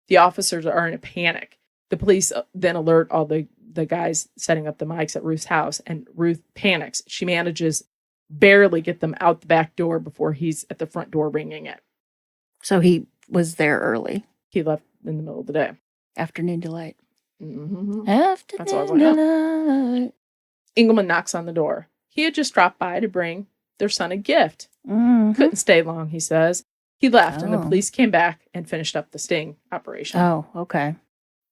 [SPEAKER 4] The officers are in a panic. The police then alert all the guys setting up the mics at Ruth's house, and Ruth panics. She manages barely get them out the back door before he's at the front door ringing it.
[SPEAKER 5] So he was there early.
[SPEAKER 4] He left in the middle of the day.
[SPEAKER 5] Afternoon delight.
[SPEAKER 4] Mm-hmm.
[SPEAKER 5] Afternoon
[SPEAKER 4] That's all I was like,
[SPEAKER 5] delight.
[SPEAKER 4] Engelman knocks on the door. He had just dropped by to bring their son a gift.
[SPEAKER 5] Mhm.
[SPEAKER 4] Couldn't stay long, he says. He left, and the
[SPEAKER 5] Oh.
[SPEAKER 4] police came back and finished up the sting operation.
[SPEAKER 5] Oh, okay.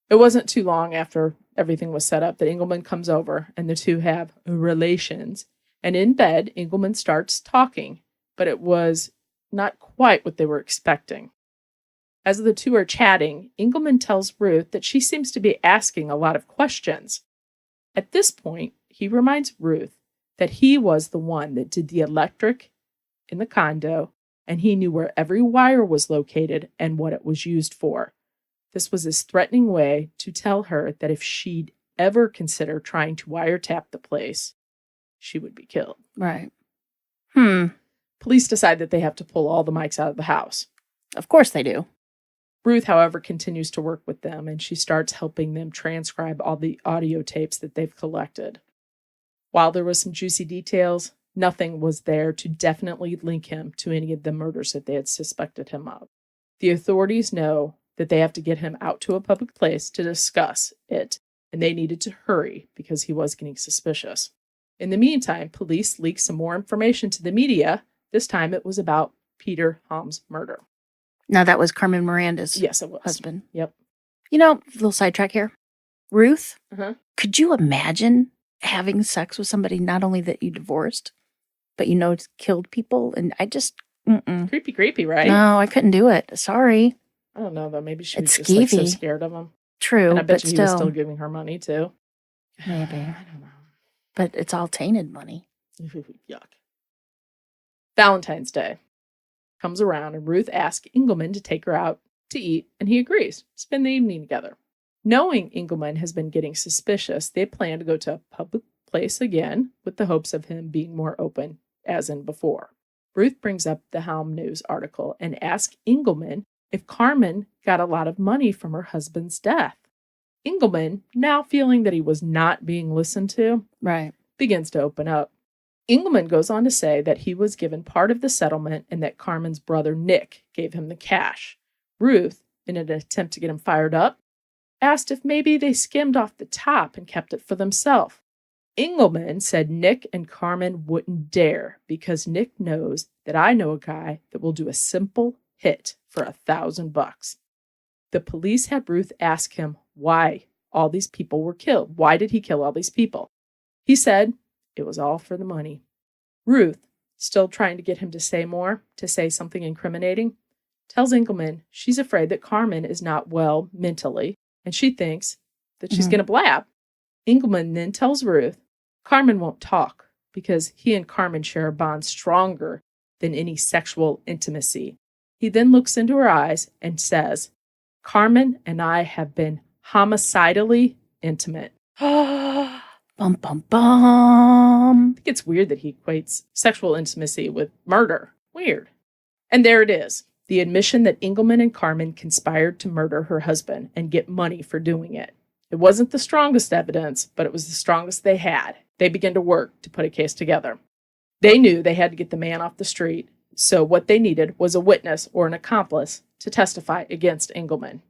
[SPEAKER 4] It wasn't too long after everything was set up that Engelman comes over, and the two have relations. And in bed, Engelman starts talking, but it was not quite what they were expecting. As the two are chatting, Engelman tells Ruth that she seems to be asking a lot of questions. At this point, he reminds Ruth that he was the one that did the electric in the condo, and he knew where every wire was located and what it was used for. This was his threatening way to tell her that if she'd ever consider trying to wiretap the place, she would be killed.
[SPEAKER 5] Right.
[SPEAKER 4] Police decide that they have to pull all the mics out of the house.
[SPEAKER 5] Of course they do.
[SPEAKER 4] Ruth, however, continues to work with them, and she starts helping them transcribe all the audio tapes that they've collected. While there was some juicy details, nothing was there to definitely link him to any of the murders that they had suspected him of. The authorities know that they have to get him out to a public place to discuss it, and they needed to hurry because he was getting suspicious. In the meantime, police leaked some more information to the media. This time it was about Peter Haum's murder.
[SPEAKER 5] Now, that was Carmen Miranda's
[SPEAKER 4] Yes, it was.
[SPEAKER 5] husband.
[SPEAKER 4] Yep.
[SPEAKER 5] You know, little sidetrack here. Ruth,
[SPEAKER 4] Uh-huh.
[SPEAKER 5] could you imagine having sex with somebody not only that you divorced, but killed people? And I just,
[SPEAKER 4] Creepy, right?
[SPEAKER 5] No, I couldn't do it. Sorry.
[SPEAKER 4] I don't know, though. Maybe she was
[SPEAKER 5] It's
[SPEAKER 4] just like, so
[SPEAKER 5] skeevy.
[SPEAKER 4] scared of him.
[SPEAKER 5] True,
[SPEAKER 4] And I bet
[SPEAKER 5] but
[SPEAKER 4] you he was
[SPEAKER 5] still,
[SPEAKER 4] still giving her money, too.
[SPEAKER 5] maybe.
[SPEAKER 4] I don't know.
[SPEAKER 5] But it's all tainted money.
[SPEAKER 4] Yuck. Valentine's Day comes around, and Ruth asks Engelman to take her out to eat, and he agrees. Spend the evening together. Knowing Engelman has been getting suspicious, they plan to go to a public place again with the hopes of him being more open, as in before. Ruth brings up the Helm News article and asks Engelman if Carmen got a lot of money from her husband's death. Engelman, now feeling that he was not being listened to,
[SPEAKER 5] Right.
[SPEAKER 4] begins to open up. Engelman goes on to say that he was given part of the settlement and that Carmen's brother Nick gave him the cash. Ruth, in an attempt to get him fired up, asked if maybe they skimmed off the top and kept it for themselves. Engelman said Nick and Carmen wouldn't dare because Nick knows that I know a guy that will do a simple hit for $1,000. The police had Ruth ask him why all these people were killed. Why did he kill all these people? He said it was all for the money. Ruth, still trying to get him to say more, to say something incriminating, tells Engelman she's afraid that Carmen is not well mentally, and she thinks that she's going to blab. Engelman then tells Ruth Carmen won't talk because he and Carmen share a bond stronger than any sexual intimacy. He then looks into her eyes and says, Carmen and I have been homicidally intimate.
[SPEAKER 5] Bum, bum, bum.
[SPEAKER 4] I think it's weird that he equates sexual intimacy with murder. Weird. And there it is. The admission that Engelman and Carmen conspired to murder her husband and get money for doing it. It wasn't the strongest evidence, but it was the strongest they had. They began to work to put a case together. They knew they had to get the man off the street, so what they needed was a witness or an accomplice to testify against Engelman.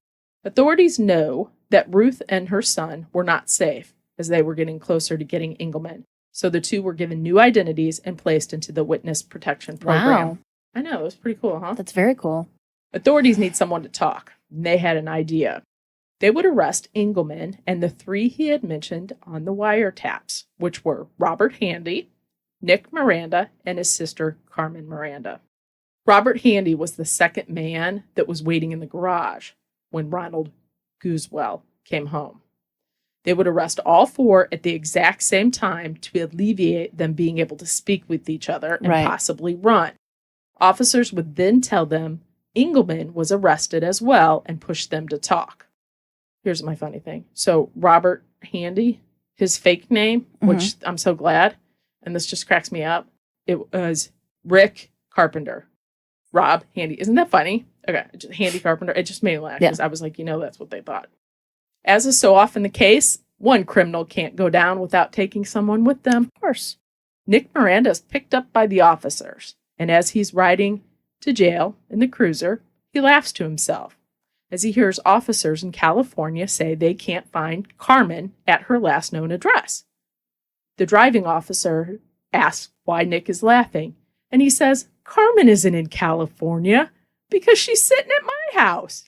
[SPEAKER 4] Authorities know that Ruth and her son were not safe as they were getting closer to getting Engelman, so the two were given new identities and placed into the witness protection program.
[SPEAKER 5] Wow.
[SPEAKER 4] I know, it was pretty cool, huh?
[SPEAKER 5] That's very cool.
[SPEAKER 4] Authorities need someone to talk, and they had an idea. They would arrest Engelman and the three he had mentioned on the wiretaps, which were Robert Handy, Nick Miranda, and his sister, Carmen Miranda. Robert Handy was the second man that was waiting in the garage when Ronald Goosewell came home. They would arrest all four at the exact same time to alleviate them being able to speak with each other and
[SPEAKER 5] Right.
[SPEAKER 4] possibly run. Officers would then tell them Engelman was arrested as well and push them to talk. Here's my funny thing. So Robert Handy, his fake name, which I'm so glad, and this just cracks me up, it was Rick Carpenter. Rob Handy. Isn't that funny? Okay, Handy Carpenter. It just made me laugh because I was like, that's what they thought. As is so often the case, one criminal can't go down without taking someone with them.
[SPEAKER 5] Of course.
[SPEAKER 4] Nick Miranda is picked up by the officers, and as he's riding to jail in the cruiser, he laughs to himself as he hears officers in California say they can't find Carmen at her last known address. The driving officer asks why Nick is laughing, and he says, Carmen isn't in California because she's sitting at my house.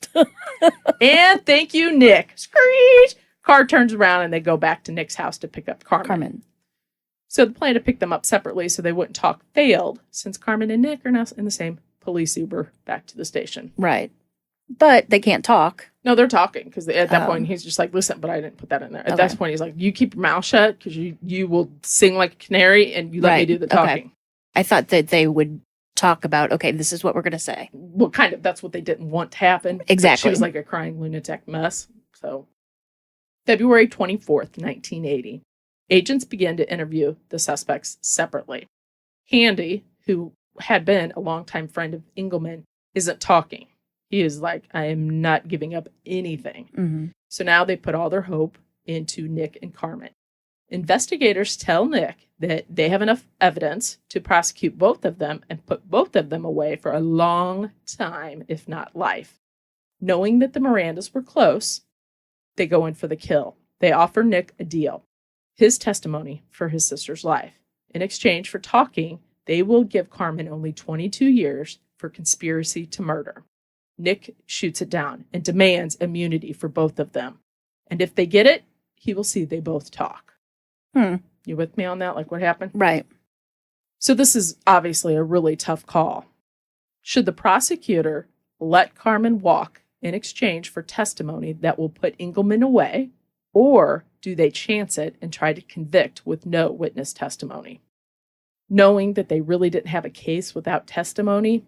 [SPEAKER 4] And thank you, Nick. Screech! Car turns around and they go back to Nick's house to pick up Carmen. So the plan to pick them up separately so they wouldn't talk failed, since Carmen and Nick are now in the same police Uber back to the station.
[SPEAKER 5] Right. But they can't talk.
[SPEAKER 4] No, they're talking because at that point he's just like, listen, but I didn't put that in there. At that point, he's like, you keep your mouth shut because you will sing like a canary and you let me do the talking.
[SPEAKER 5] Okay. I thought that they would talk about, okay, this is what we're going to say.
[SPEAKER 4] Well, kind of. That's what they didn't want to happen.
[SPEAKER 5] Exactly.
[SPEAKER 4] She was like a crying lunatic mess. So, February 24th, 1980, agents began to interview the suspects separately. Handy, who had been a longtime friend of Engelman, isn't talking. He is like, I am not giving up anything.
[SPEAKER 5] Mm-hmm.
[SPEAKER 4] So now they put all their hope into Nick and Carmen. Investigators tell Nick that they have enough evidence to prosecute both of them and put both of them away for a long time, if not life. Knowing that the Mirandas were close, they go in for the kill. They offer Nick a deal, his testimony for his sister's life. In exchange for talking, they will give Carmen only 22 years for conspiracy to murder. Nick shoots it down and demands immunity for both of them. And if they get it, he will see they both talk. You with me on that? Like what happened?
[SPEAKER 5] Right.
[SPEAKER 4] So this is obviously a really tough call. Should the prosecutor let Carmen walk in exchange for testimony that will put Engelman away, or do they chance it and try to convict with no witness testimony? Knowing that they really didn't have a case without testimony,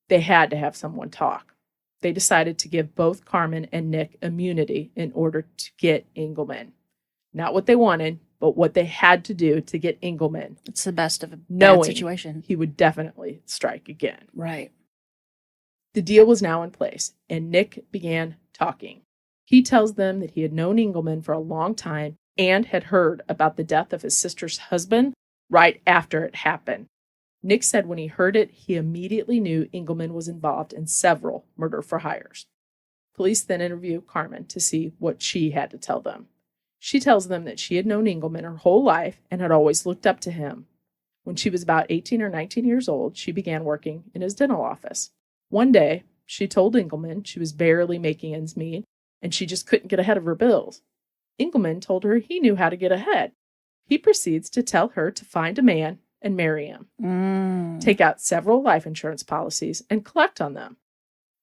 [SPEAKER 4] they had to have someone talk. They decided to give both Carmen and Nick immunity in order to get Engelman. Not what they wanted, but what they had to do to get Engelman.
[SPEAKER 5] It's the best of a
[SPEAKER 4] Knowing
[SPEAKER 5] bad situation.
[SPEAKER 4] He would definitely strike again.
[SPEAKER 5] Right.
[SPEAKER 4] The deal was now in place, and Nick began talking. He tells them that he had known Engelman for a long time and had heard about the death of his sister's husband right after it happened. Nick said when he heard it, he immediately knew Engelman was involved in several murder for hires. Police then interview Carmen to see what she had to tell them. She tells them that she had known Engelman her whole life and had always looked up to him. When she was about 18 or 19 years old, she began working in his dental office. One day, she told Engelman she was barely making ends meet and she just couldn't get ahead of her bills. Engelman told her he knew how to get ahead. He proceeds to tell her to find a man and marry him, take out several life insurance policies, and collect on them.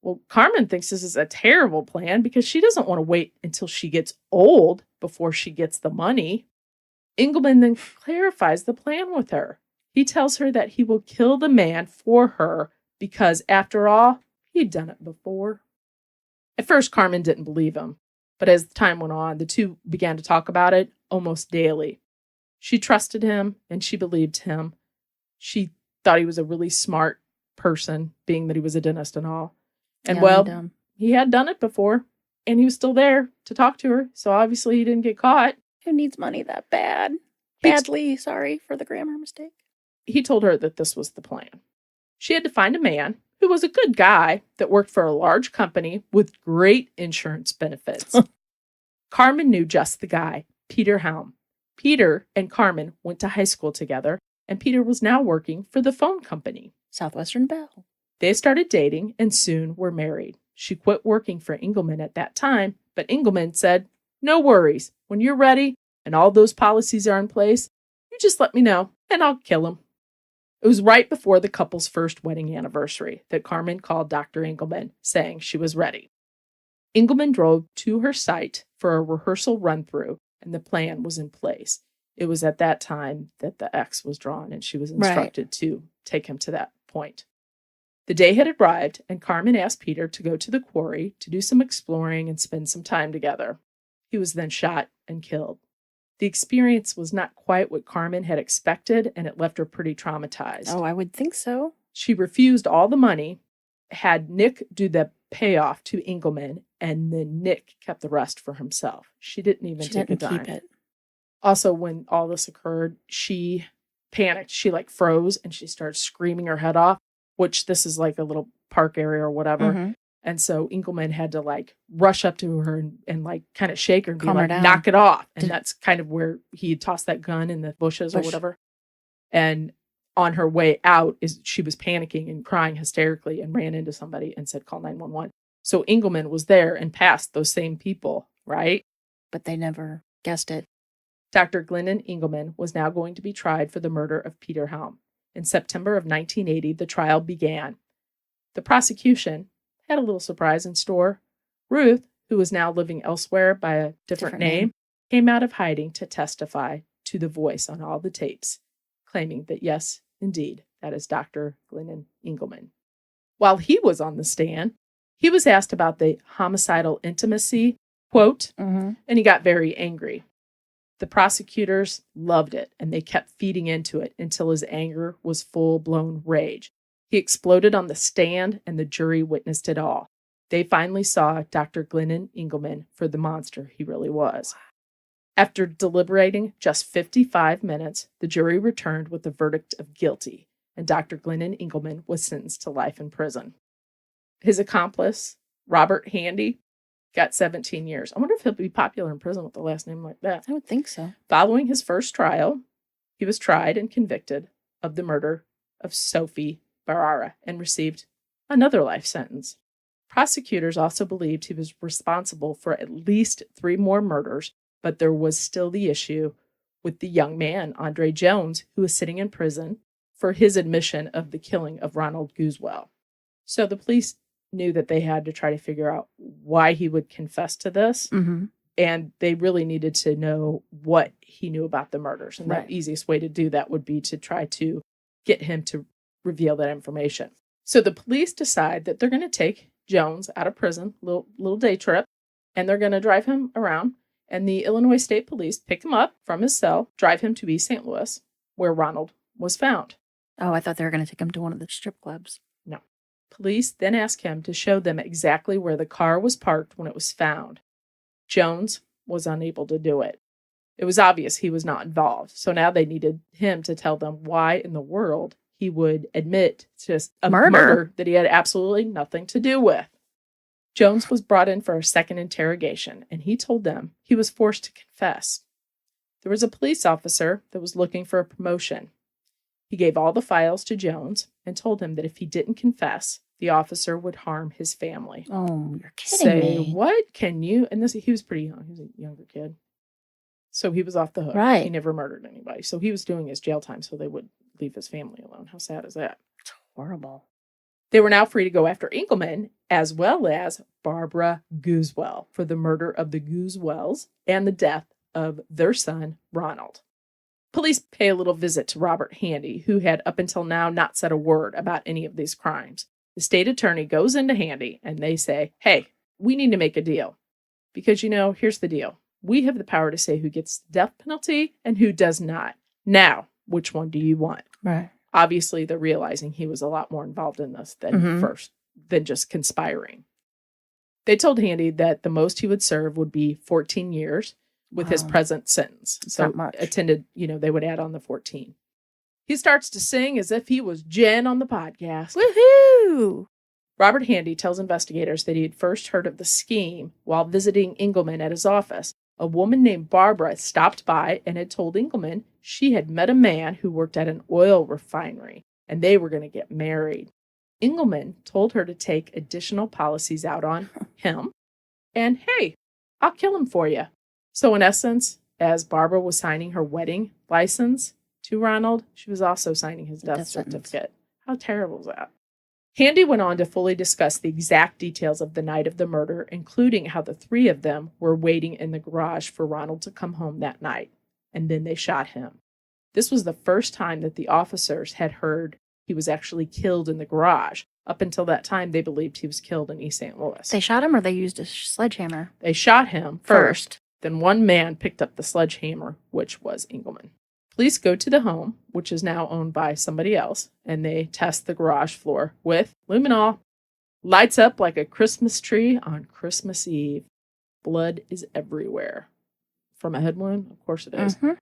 [SPEAKER 4] Well, Carmen thinks this is a terrible plan because she doesn't want to wait until she gets old before she gets the money. Engelman then clarifies the plan with her. He tells her that he will kill the man for her because, after all, he'd done it before. At first, Carmen didn't believe him, but as time went on, the two began to talk about it almost daily. She trusted him and she believed him. She thought he was a really smart person, being that he was a dentist and all. And he had done it before and he was still there to talk to her. So obviously he didn't get caught.
[SPEAKER 5] Who needs money that bad? Badly, sorry for the grammar mistake.
[SPEAKER 4] He told her that this was the plan. She had to find a man who was a good guy that worked for a large company with great insurance benefits. Carmen knew just the guy, Peter Helm. Peter and Carmen went to high school together, and Peter was now working for the phone company.
[SPEAKER 5] Southwestern Bell.
[SPEAKER 4] They started dating and soon were married. She quit working for Engelman at that time, but Engelman said, "No worries. When you're ready and all those policies are in place, you just let me know and I'll kill him." It was right before the couple's first wedding anniversary that Carmen called Dr. Engelman, saying she was ready. Engelman drove to her site for a rehearsal run-through, and the plan was in place. It was at that time that the X was drawn, and she was instructed to take him to that point. The day had arrived, and Carmen asked Peter to go to the quarry to do some exploring and spend some time together. He was then shot and killed. The experience was not quite what Carmen had expected, and it left her pretty traumatized.
[SPEAKER 5] Oh, I would think so.
[SPEAKER 4] She refused all the money, had Nick do the payoff to Engelman, and then Nick kept the rest for himself. She didn't even take a dime.
[SPEAKER 5] Keep it.
[SPEAKER 4] Also, when all this occurred, she panicked. She froze and she started screaming her head off, which this is like a little park area or whatever.
[SPEAKER 5] Mm-hmm.
[SPEAKER 4] And so Engelman had to rush up to her and kind of shake her and
[SPEAKER 5] Calm her down.
[SPEAKER 4] knock it off. And that's kind of where he tossed that gun in the bushes or whatever. And on her way out, she was panicking and crying hysterically and ran into somebody and said, "Call 911." So Engelman was there and passed those same people, right?
[SPEAKER 5] But they never guessed it.
[SPEAKER 4] Dr. Glennon Engelman was now going to be tried for the murder of Peter Helm. In September of 1980, the trial began. The prosecution had a little surprise in store. Ruth, who was now living elsewhere by a different name, came out of hiding to testify to the voice on all the tapes, claiming that yes, indeed, that is Dr. Glennon Engelman. While he was on the stand, he was asked about the homicidal intimacy, quote, and he got very angry. The prosecutors loved it, and they kept feeding into it until his anger was full-blown rage. He exploded on the stand, and the jury witnessed it all. They finally saw Dr. Glennon Engelman for the monster he really was. After deliberating just 55 minutes, the jury returned with a verdict of guilty, and Dr. Glennon Engelman was sentenced to life in prison. His accomplice, Robert Handy, got 17 years. I wonder if he'll be popular in prison with a last name like that.
[SPEAKER 5] I would think so.
[SPEAKER 4] Following his first trial, he was tried and convicted of the murder of Sophie Barara and received another life sentence. Prosecutors also believed he was responsible for at least 3 more murders, but there was still the issue with the young man, Andre Jones, who was sitting in prison for his admission of the killing of Ronald Guswell. So the police knew that they had to try to figure out why he would confess to this.
[SPEAKER 5] Mm-hmm.
[SPEAKER 4] And they really needed to know what he knew about the murders. And
[SPEAKER 5] Right.
[SPEAKER 4] the easiest way to do that would be to try to get him to reveal that information. So the police decide that they're going to take Jones out of prison, little day trip, and they're going to drive him around. And the Illinois State Police pick him up from his cell, drive him to East St. Louis, where Ronald was found.
[SPEAKER 5] Oh, I thought they were going to take him to one of the strip clubs.
[SPEAKER 4] No. Police then ask him to show them exactly where the car was parked when it was found. Jones was unable to do it. It was obvious he was not involved. So now they needed him to tell them why in the world he would admit to a murder that he had absolutely nothing to do with. Jones was brought in for a second interrogation, and he told them he was forced to confess. There was a police officer that was looking for a promotion. He gave all the files to Jones and told him that if he didn't confess, the officer would harm his family.
[SPEAKER 5] Oh, you're kidding me.
[SPEAKER 4] What can you? And he was pretty young. He was a younger kid. So he was off the hook.
[SPEAKER 5] Right.
[SPEAKER 4] He never murdered anybody. So he was doing his jail time so they would leave his family alone. How sad is that?
[SPEAKER 5] It's horrible.
[SPEAKER 4] They were now free to go after Engelman as well as Barbara Guswell for the murder of the Guswells and the death of their son, Ronald. Police pay a little visit to Robert Handy, who had up until now not said a word about any of these crimes. The state attorney goes into Handy and they say, hey, we need to make a deal. Because, here's the deal. We have the power to say who gets the death penalty and who does not. Now, which one do you want?
[SPEAKER 5] Right.
[SPEAKER 4] Obviously, they're realizing he was a lot more involved in this than just conspiring. They told Handy that the most he would serve would be 14 years with his present sentence.
[SPEAKER 5] It's
[SPEAKER 4] So
[SPEAKER 5] not much.
[SPEAKER 4] attended, they would add on the 14. He starts to sing as if he was Jen on the podcast.
[SPEAKER 5] Woohoo!
[SPEAKER 4] Robert Handy tells investigators that he had first heard of the scheme while visiting Engelman at his office. A woman named Barbara stopped by and had told Engelman she had met a man who worked at an oil refinery and they were going to get married. Engelman told her to take additional policies out on him and, hey, I'll kill him for you. So in essence, as Barbara was signing her wedding license to Ronald, she was also signing his death certificate. How terrible is that? Handy went on to fully discuss the exact details of the night of the murder, including how the 3 of them were waiting in the garage for Ronald to come home that night, and then they shot him. This was the first time that the officers had heard he was actually killed in the garage. Up until that time, they believed he was killed in East St. Louis.
[SPEAKER 5] They shot him or they used a sledgehammer?
[SPEAKER 4] They shot him first. Then one man picked up the sledgehammer, which was Engelman. Police go to the home, which is now owned by somebody else, and they test the garage floor with luminol. Lights up like a Christmas tree on Christmas Eve. Blood is everywhere. From a head wound? Of course it is.
[SPEAKER 5] Mm-hmm.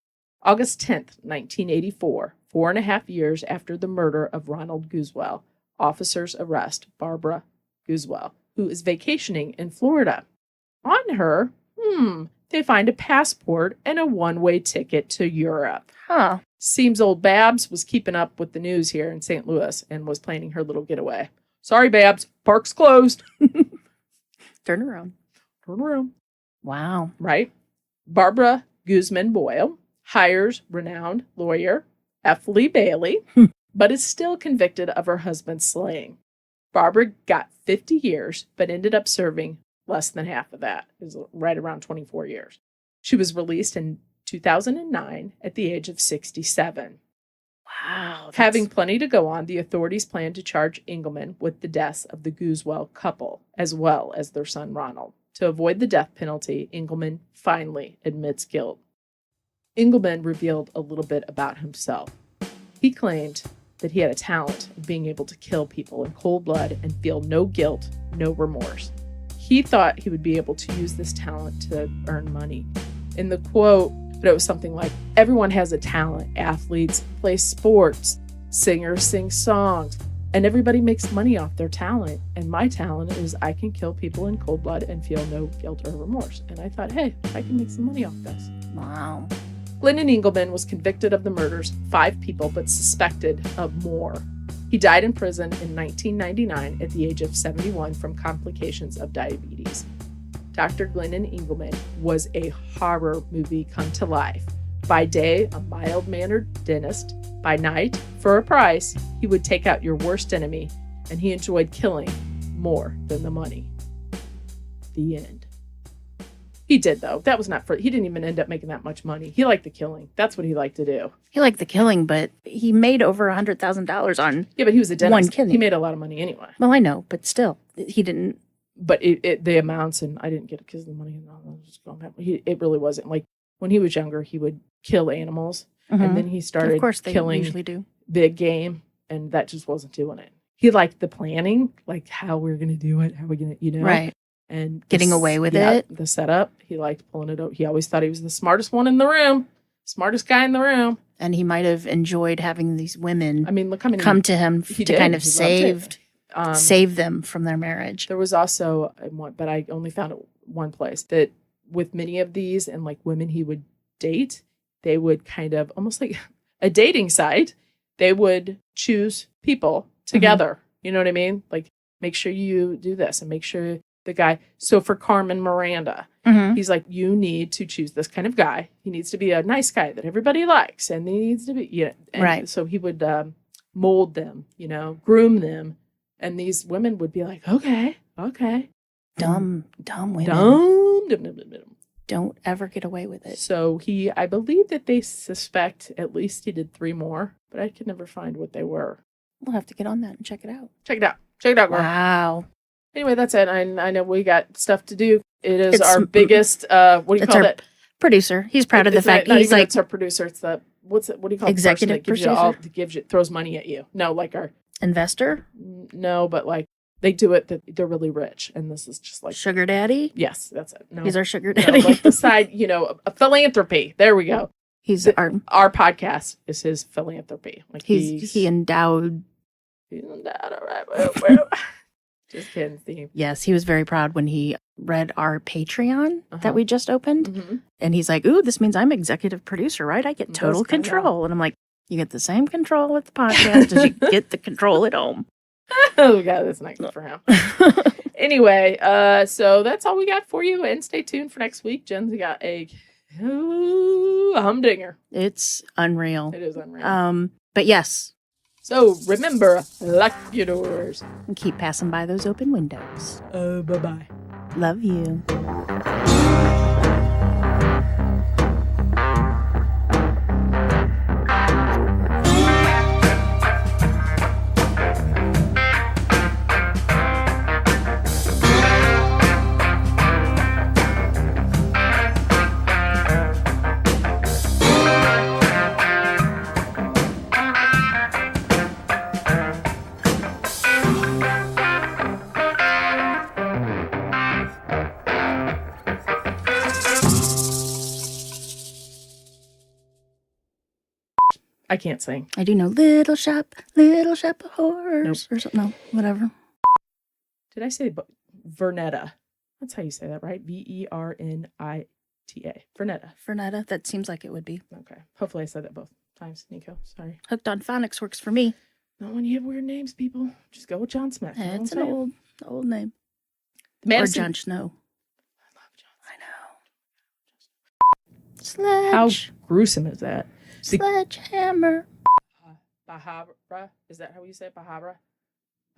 [SPEAKER 4] August 10th, 1984, 4.5 years after the murder of Ronald Guswell, officers arrest Barbara Guswell, who is vacationing in Florida. On her, they find a passport and a one-way ticket to Europe.
[SPEAKER 5] Huh.
[SPEAKER 4] Seems old Babs was keeping up with the news here in St. Louis and was planning her little getaway. Sorry, Babs, park's closed.
[SPEAKER 5] Turn around.
[SPEAKER 4] Turn around.
[SPEAKER 5] Wow.
[SPEAKER 4] Right? Barbara Guzman Boyle hires renowned lawyer F. Lee Bailey, but is still convicted of her husband's slaying. Barbara got 50 years, but ended up serving less than half of that. It was right around 24 years. She was released in 2009 at the age of 67.
[SPEAKER 5] Wow.
[SPEAKER 4] Having plenty to go on, the authorities plan to charge Engelman with the deaths of the Guswell couple, as well as their son Ronald. To avoid the death penalty, Engelman finally admits guilt. Engelman revealed a little bit about himself. He claimed that he had a talent of being able to kill people in cold blood and feel no guilt no remorse. He thought he would be able to use this talent to earn money. In the quote, but it was something like, everyone has a talent. Athletes play sports, singers sing songs, and everybody makes money off their talent. And my talent is I can kill people in cold blood and feel no guilt or remorse. And I thought, hey, I can make some money off this.
[SPEAKER 5] Wow.
[SPEAKER 4] Glennon Engelman was convicted of the murders, 5 people, but suspected of more. He died in prison in 1999 at the age of 71 from complications of diabetes. Dr. Glennon Engelman was a horror movie come to life. By day, a mild-mannered dentist. By night, for a price, he would take out your worst enemy, and he enjoyed killing more than the money. The end. He did, though. That was not for... He didn't even end up making that much money. He liked the killing. That's what he liked to do.
[SPEAKER 5] He liked the killing, but he made over $100,000 on...
[SPEAKER 4] Yeah, but he was a dentist.
[SPEAKER 5] One killing.
[SPEAKER 4] He made a lot of money anyway.
[SPEAKER 5] Well, I know, but still, he didn't...
[SPEAKER 4] But the amounts, and I didn't get it because of the money. And I was just going back. It really wasn't. Like, when he was younger, he would kill animals, and then he started
[SPEAKER 5] Of course, they
[SPEAKER 4] killing
[SPEAKER 5] usually do.
[SPEAKER 4] big game, and that just wasn't doing it. He liked the planning, like how we're going to do it, how we're going to,
[SPEAKER 5] Right.
[SPEAKER 4] And
[SPEAKER 5] Getting away with it.
[SPEAKER 4] The setup. He liked pulling it out. He always thought he was the smartest one in the room, smartest guy in the room.
[SPEAKER 5] And he might have enjoyed having these women
[SPEAKER 4] I mean, look how many
[SPEAKER 5] come to him
[SPEAKER 4] he
[SPEAKER 5] to
[SPEAKER 4] did.
[SPEAKER 5] kind of
[SPEAKER 4] He loved it.
[SPEAKER 5] save them from their marriage.
[SPEAKER 4] There was also one, but I only found it one place, that with many of these and like women he would date, they would kind of almost like a dating site. They would choose people together. You know what I mean? Like, make sure you do this and make sure the guy. So for Carmen Miranda, he's like, you need to choose this kind of guy. He needs to be a nice guy that everybody likes, and he needs to be, right. So he would mold them, groom them. And these women would be like, okay.
[SPEAKER 5] Dumb women.
[SPEAKER 4] Dumb.
[SPEAKER 5] Don't ever get away with it.
[SPEAKER 4] So I believe that they suspect at least he did 3 more, but I could never find what they were.
[SPEAKER 5] We'll have to get on that and check it out.
[SPEAKER 4] Check it out, girl.
[SPEAKER 5] Wow.
[SPEAKER 4] Anyway, that's it. I know we got stuff to do. It's our biggest, what do you call it?
[SPEAKER 5] Producer. He's proud of the fact
[SPEAKER 4] he's like,
[SPEAKER 5] it's
[SPEAKER 4] our producer. It's the, what do you call it?
[SPEAKER 5] Executive producer?
[SPEAKER 4] Throws money at you. No, like our
[SPEAKER 5] investor?
[SPEAKER 4] No, but like they do it that they're really rich. And this is just like
[SPEAKER 5] sugar daddy?
[SPEAKER 4] Yes, that's it. No,
[SPEAKER 5] he's our sugar daddy.
[SPEAKER 4] No, like the side, a philanthropy. There we go.
[SPEAKER 5] He's
[SPEAKER 4] our podcast is his philanthropy. Like
[SPEAKER 5] he endowed.
[SPEAKER 4] He's endowed. All right. Just kidding, Steve.
[SPEAKER 5] Yes, he was very proud when he read our Patreon that we just opened. And he's like, ooh, this means I'm executive producer, right? I get total control. And I'm like, you get the same control with the podcast as you get the control at home.
[SPEAKER 4] Oh, God, that's not good for him. Anyway, so that's all we got for you. And stay tuned for next week. Jen's got a humdinger.
[SPEAKER 5] It's unreal.
[SPEAKER 4] It is unreal.
[SPEAKER 5] But yes.
[SPEAKER 4] So remember, lock your doors.
[SPEAKER 5] And keep passing by those open windows.
[SPEAKER 4] Bye-bye.
[SPEAKER 5] Love you.
[SPEAKER 4] I can't sing.
[SPEAKER 5] I do know Little Shop of Horrors. Nope. Or something. No, whatever.
[SPEAKER 4] Did I say Vernetta? That's how you say that, right? Vernita.
[SPEAKER 5] Vernetta. That seems like it would be.
[SPEAKER 4] Okay. Hopefully I said that both times, Nico. Sorry.
[SPEAKER 5] Hooked on Phonics works for me.
[SPEAKER 4] Not when you have weird names, people. Just go with John Smith.
[SPEAKER 5] It's an old name.
[SPEAKER 4] Or
[SPEAKER 5] Jon Snow.
[SPEAKER 4] I love Jon Snow.
[SPEAKER 5] I know.
[SPEAKER 4] How gruesome is that?
[SPEAKER 5] Sledgehammer.
[SPEAKER 4] Bahara. Is that how you say it? Bahara?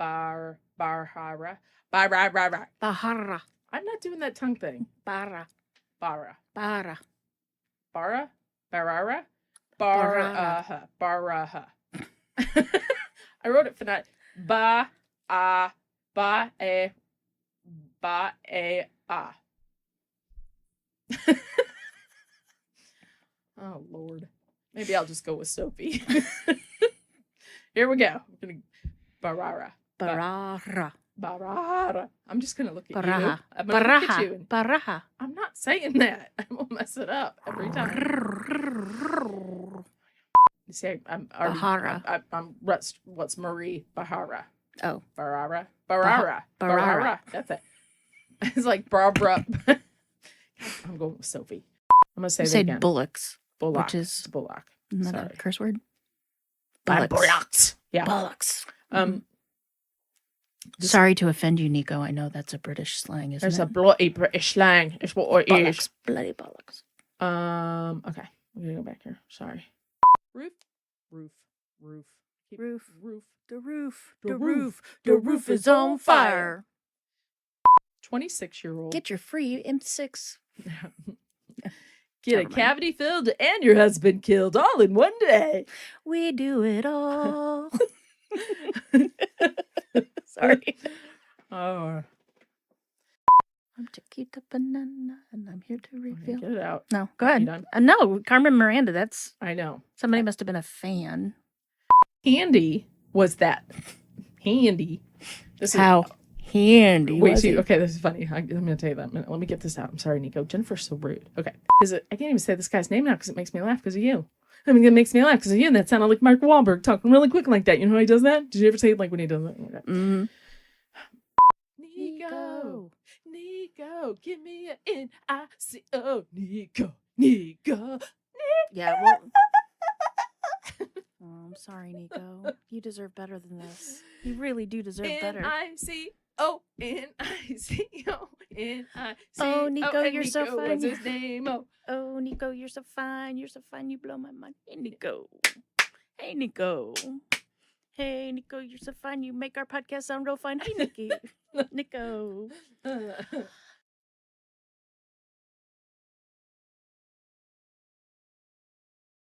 [SPEAKER 4] Bahara.
[SPEAKER 5] Bahara.
[SPEAKER 4] I'm not doing that tongue thing.
[SPEAKER 5] Bara.
[SPEAKER 4] Bara.
[SPEAKER 5] Bara.
[SPEAKER 4] Bara? Barara? Baraha. I wrote it for that. Ba-a. Oh, Lord. Maybe I'll just go with Sophie. Here we go. Barara.
[SPEAKER 5] Barara.
[SPEAKER 4] Barara. I'm just gonna look at you.
[SPEAKER 5] Baraha.
[SPEAKER 4] I'm gonna look at you. And
[SPEAKER 5] Baraha.
[SPEAKER 4] I'm not saying that. I will mess it up every time. You see, I'm already.
[SPEAKER 5] Bahara.
[SPEAKER 4] I'm what's Marie Bahara?
[SPEAKER 5] Oh.
[SPEAKER 4] Barara.
[SPEAKER 5] Barara.
[SPEAKER 4] That's it. It's like Barbara. I'm going with Sophie. I'm gonna say
[SPEAKER 5] You
[SPEAKER 4] that
[SPEAKER 5] said
[SPEAKER 4] again.
[SPEAKER 5] bullocks.
[SPEAKER 4] Bullock.
[SPEAKER 5] which is-
[SPEAKER 4] It's Bullock.
[SPEAKER 5] Isn't that
[SPEAKER 4] Sorry.
[SPEAKER 5] a curse word?
[SPEAKER 4] Bullocks. Yeah.
[SPEAKER 5] Bullocks.
[SPEAKER 4] This-
[SPEAKER 5] Sorry to offend you, Nico. I know that's a British slang, isn't
[SPEAKER 4] There's
[SPEAKER 5] it?
[SPEAKER 4] a bloody British slang. It's what it
[SPEAKER 5] bollocks.
[SPEAKER 4] is.
[SPEAKER 5] Bloody bollocks.
[SPEAKER 4] Okay. I'm gonna go back here. Sorry. Roof. Keep-
[SPEAKER 5] Roof.
[SPEAKER 4] Roof.
[SPEAKER 5] The roof.
[SPEAKER 4] The
[SPEAKER 5] The
[SPEAKER 4] roof.
[SPEAKER 5] roof.
[SPEAKER 4] The
[SPEAKER 5] The
[SPEAKER 4] roof
[SPEAKER 5] roof
[SPEAKER 4] is
[SPEAKER 5] is
[SPEAKER 4] on
[SPEAKER 5] on
[SPEAKER 4] fire.
[SPEAKER 5] fire.
[SPEAKER 4] 26-year-old.
[SPEAKER 5] Get your free M6.
[SPEAKER 4] Get
[SPEAKER 5] Never
[SPEAKER 4] a
[SPEAKER 5] mind.
[SPEAKER 4] cavity filled and your husband killed all in one day.
[SPEAKER 5] We do it all. Sorry.
[SPEAKER 4] Oh,
[SPEAKER 5] I'm Chiquita Banana, and I'm here to
[SPEAKER 4] okay,
[SPEAKER 5] reveal.
[SPEAKER 4] get it out.
[SPEAKER 5] No, go
[SPEAKER 4] You
[SPEAKER 5] ahead.
[SPEAKER 4] done?
[SPEAKER 5] No, Carmen Miranda. That's
[SPEAKER 4] I know.
[SPEAKER 5] somebody must have been a fan.
[SPEAKER 4] Handy was that. Handy. This
[SPEAKER 5] How handy
[SPEAKER 4] Wait,
[SPEAKER 5] was
[SPEAKER 4] see,
[SPEAKER 5] he?
[SPEAKER 4] okay, this is funny. I'm going to tell you that. Let me get this out. I'm sorry, Nico. Jennifer's so rude. Okay. Because I can't even say this guy's name now because it makes me laugh because of you. I mean, it makes me laugh because of you. And that sounded like Mark Wahlberg talking really quick like that. You know how he does that? Did you ever say it like when he does that? Okay.
[SPEAKER 5] Mm-hmm.
[SPEAKER 4] Nico, give me an N-I-C-O. Nico.
[SPEAKER 5] Yeah, well. Oh, I'm sorry, Nico. You deserve better than this. You really do deserve better.
[SPEAKER 4] N-I-C-O. N-I-C-O. N-I-C-O.
[SPEAKER 5] Oh, Nico,
[SPEAKER 4] And
[SPEAKER 5] you're so
[SPEAKER 4] Nico
[SPEAKER 5] fun.
[SPEAKER 4] was his name. Oh.
[SPEAKER 5] Oh, Nico, you're so fine. You're so fine. You blow my mind. Hey, Nico. Hey, Nico. Hey, Nico, you're so fine. You make our podcast sound real fun. Hey, Nicky. Nico.